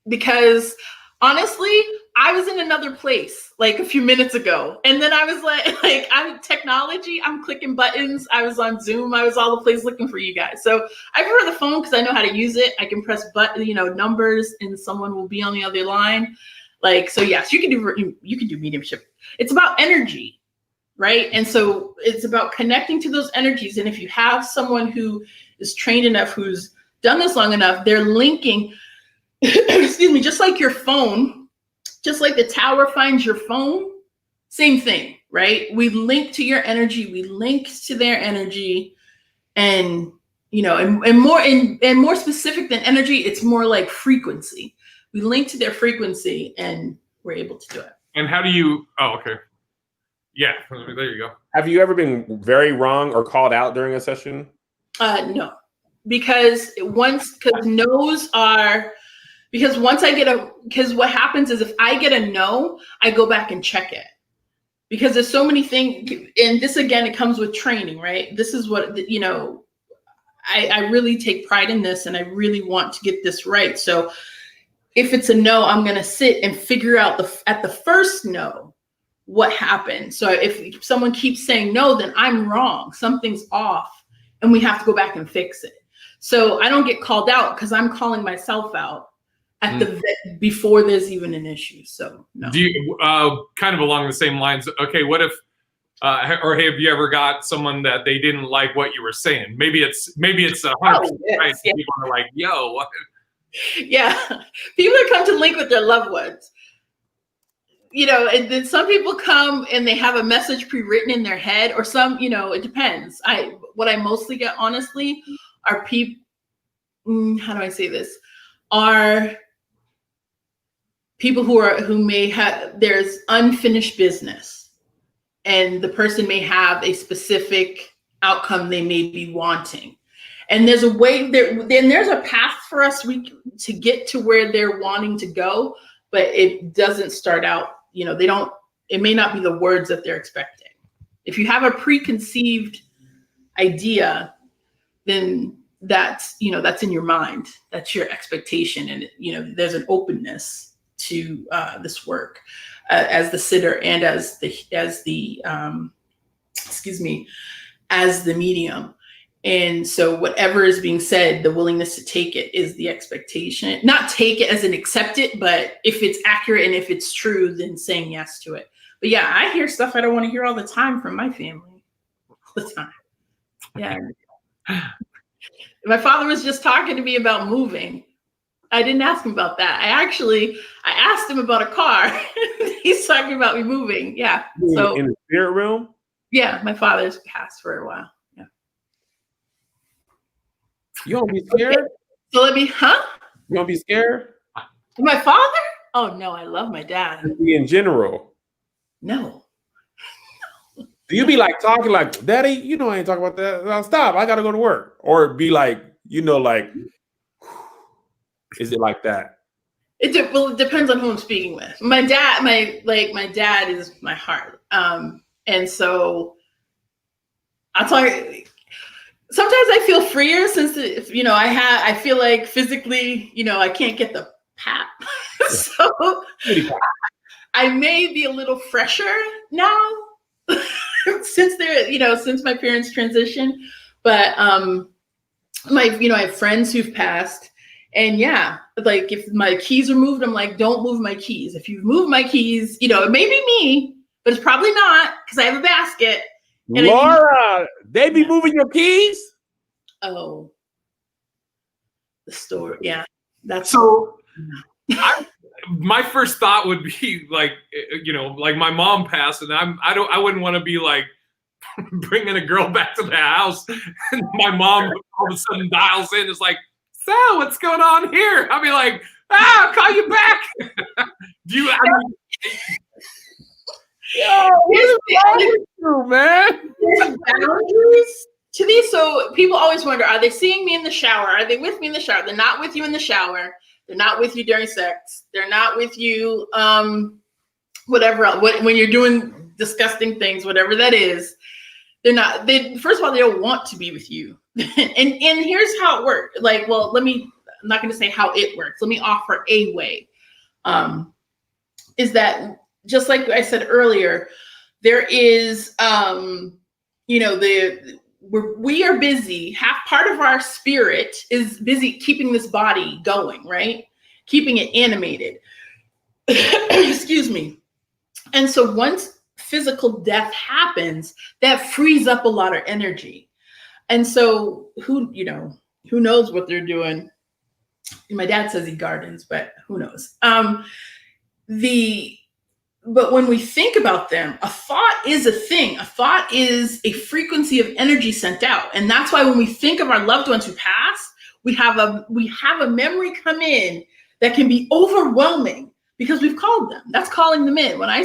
[SPEAKER 4] because honestly, I was in another place like a few minutes ago. And then I was like I'm technology, I'm clicking buttons. I was on Zoom. I was all the place looking for you guys. So I prefer the phone because I know how to use it. I can press button, numbers and someone will be on the other line. Like, so yes, you can do mediumship. It's about energy, right? And so it's about connecting to those energies. And if you have someone who is trained enough, who's done this long enough, they're linking, excuse me, just like your phone, just like the tower finds your phone, same thing, right? We link to your energy, we link to their energy, and and more specific than energy, it's more like frequency. We link to their frequency and we're able to do it.
[SPEAKER 1] And how do you, oh, okay. Yeah, there you go.
[SPEAKER 3] Have you ever been very wrong or called out during a session?
[SPEAKER 4] No, because once what happens is if I get a no, I go back and check it. Because there's so many things, and this again, it comes with training, right? This is what, I really take pride in this and I really want to get this right. So if it's a no, I'm going to sit and figure out at the first no, what happened. So if someone keeps saying no, then I'm wrong. Something's off and we have to go back and fix it. So I don't get called out because I'm calling myself out at before there's even an issue. So no.
[SPEAKER 1] Do you, kind of along the same lines, okay, what if, or have you ever got someone that they didn't like what you were saying? Maybe it's 100%, right?
[SPEAKER 4] Yeah.
[SPEAKER 1] People are like, yo, what?
[SPEAKER 4] Yeah, people that come to link with their loved ones, and then some people come and they have a message pre-written in their head, or some, it depends. What I mostly get, honestly, are people, how do I say this? Are people who may have, there's unfinished business and the person may have a specific outcome they may be wanting. And there's a way then there's a path for us to get to where they're wanting to go, but it doesn't start out, it may not be the words that they're expecting. If you have a preconceived idea, then that's in your mind, that's your expectation. And, there's an openness to this work as the sitter and as the medium. And so whatever is being said, the willingness to take it is the expectation. Not take it as an accept it, but if it's accurate and if it's true, then saying yes to it. But yeah, I hear stuff I don't want to hear all the time from my family. All the time. Yeah. My father was just talking to me about moving. I didn't ask him about that. I asked him about a car. He's talking about me moving. Yeah. So
[SPEAKER 3] in the spirit realm?
[SPEAKER 4] Yeah, my father's passed for a while. Yeah.
[SPEAKER 3] You don't be scared?
[SPEAKER 4] Okay. So
[SPEAKER 3] You don't be scared?
[SPEAKER 4] My father? Oh no, I love my dad.
[SPEAKER 3] In general.
[SPEAKER 4] No.
[SPEAKER 3] Do you be like talking like, Daddy, I ain't talking about that. No, stop, I gotta go to work. Or be like, like, is it like that?
[SPEAKER 4] It depends on who I'm speaking with. My dad is my heart. And so I'll tell you, sometimes I feel freer since, I feel like physically, I can't get the pap. So I may be a little fresher now since since my parents transitioned. But I have friends who've passed. And yeah, like if my keys are moved, I'm like, don't move my keys. If you've moved my keys, it may be me, but it's probably not because I have a basket.
[SPEAKER 3] Laura, they be moving your keys?
[SPEAKER 4] Oh, the store. Yeah. That's
[SPEAKER 1] so. My first thought would be like, like my mom passed, and I wouldn't want to be like bringing a girl back to the house, and my mom all of a sudden dials in. It's like, so what's going on here? I'll be like, I'll call you back. Do you?
[SPEAKER 3] Man.
[SPEAKER 4] There's boundaries to these. So people always wonder, are they seeing me in the shower? Are they with me in the shower? They're not with you in the shower. They're not with you during sex. They're not with you, whatever else. When you're doing disgusting things, whatever that is, they're not. First of all, they don't want to be with you. and here's how it worked. Like, well, let me I'm not going to say how it works. Let me offer a way. Is that just like I said earlier, there is, you know, we are busy. Half part of our spirit is busy keeping this body going, right? Keeping it animated. Excuse me. And so once physical death happens, that frees up a lot of energy. And so who knows what they're doing? My dad says he gardens, but who knows? But when we think about them, a thought is a thing. A thought is a frequency of energy sent out. And that's why when we think of our loved ones who passed, we have a memory come in that can be overwhelming because we've called them. That's calling them in. When I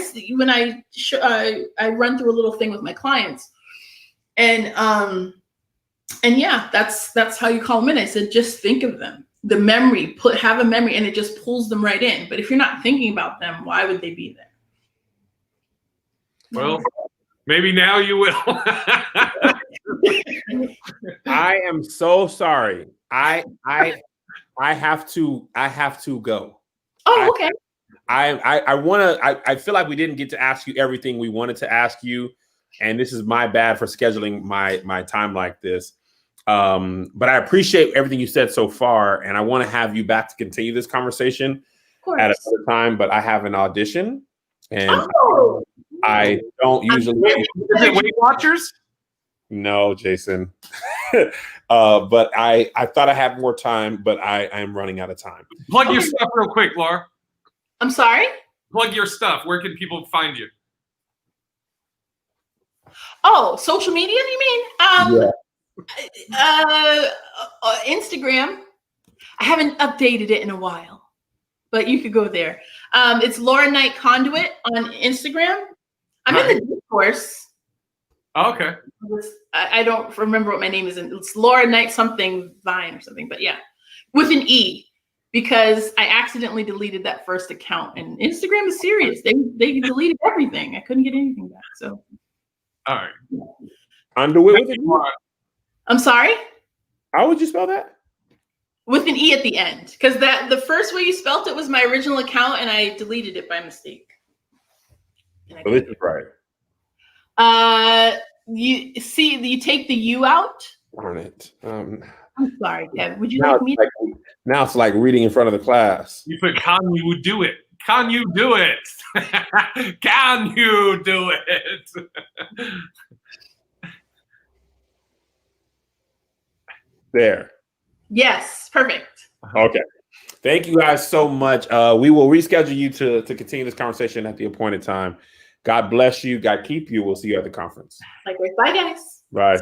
[SPEAKER 4] run through a little thing with my clients, and yeah, that's how you call them in. I said, just think of them. The memory, have a memory, and it just pulls them right in. But if you're not thinking about them, why would they be there?
[SPEAKER 1] Well, maybe now you will.
[SPEAKER 3] I am so sorry. I have to go.
[SPEAKER 4] Oh, okay.
[SPEAKER 3] I feel like we didn't get to ask you everything we wanted to ask you, and this is my bad for scheduling my time like this. But I appreciate everything you said so far, and I want to have you back to continue this conversation at another time. But I have an audition, and I don't usually.
[SPEAKER 1] Is it Weight Watchers?
[SPEAKER 3] No, Jason. But I thought I had more time, but I am running out of time.
[SPEAKER 1] Plug your stuff real quick, Laura.
[SPEAKER 4] I'm sorry?
[SPEAKER 1] Plug your stuff. Where can people find you?
[SPEAKER 4] Oh, social media, you mean? Instagram. I haven't updated it in a while, but you could go there. It's Laura Knight Conduit on Instagram. I'm in the discourse.
[SPEAKER 1] Oh, okay.
[SPEAKER 4] I don't remember what my name is. It's Laura Knight something Vine or something, but yeah, with an E, because I accidentally deleted that first account, and Instagram is serious. They deleted everything. I couldn't get anything back. So,
[SPEAKER 1] all right.
[SPEAKER 3] Conduit with an E?
[SPEAKER 4] I'm sorry?
[SPEAKER 3] How would you spell that?
[SPEAKER 4] With an E at the end, because the first way you spelt it was my original account, and I deleted it by mistake.
[SPEAKER 3] So this is right.
[SPEAKER 4] You take the U out.
[SPEAKER 3] Darn it.
[SPEAKER 4] I'm sorry, Kev. Would you like me?
[SPEAKER 3] Now it's like reading in front of the class.
[SPEAKER 1] You put "Can you do it? Can you do it? Can you do it?"
[SPEAKER 3] There.
[SPEAKER 4] Yes, perfect.
[SPEAKER 3] Okay. Thank you guys so much. We will reschedule you to continue this conversation at the appointed time. God bless you. God keep you. We'll see you at the conference.
[SPEAKER 4] Likewise. Bye, guys.
[SPEAKER 3] Bye.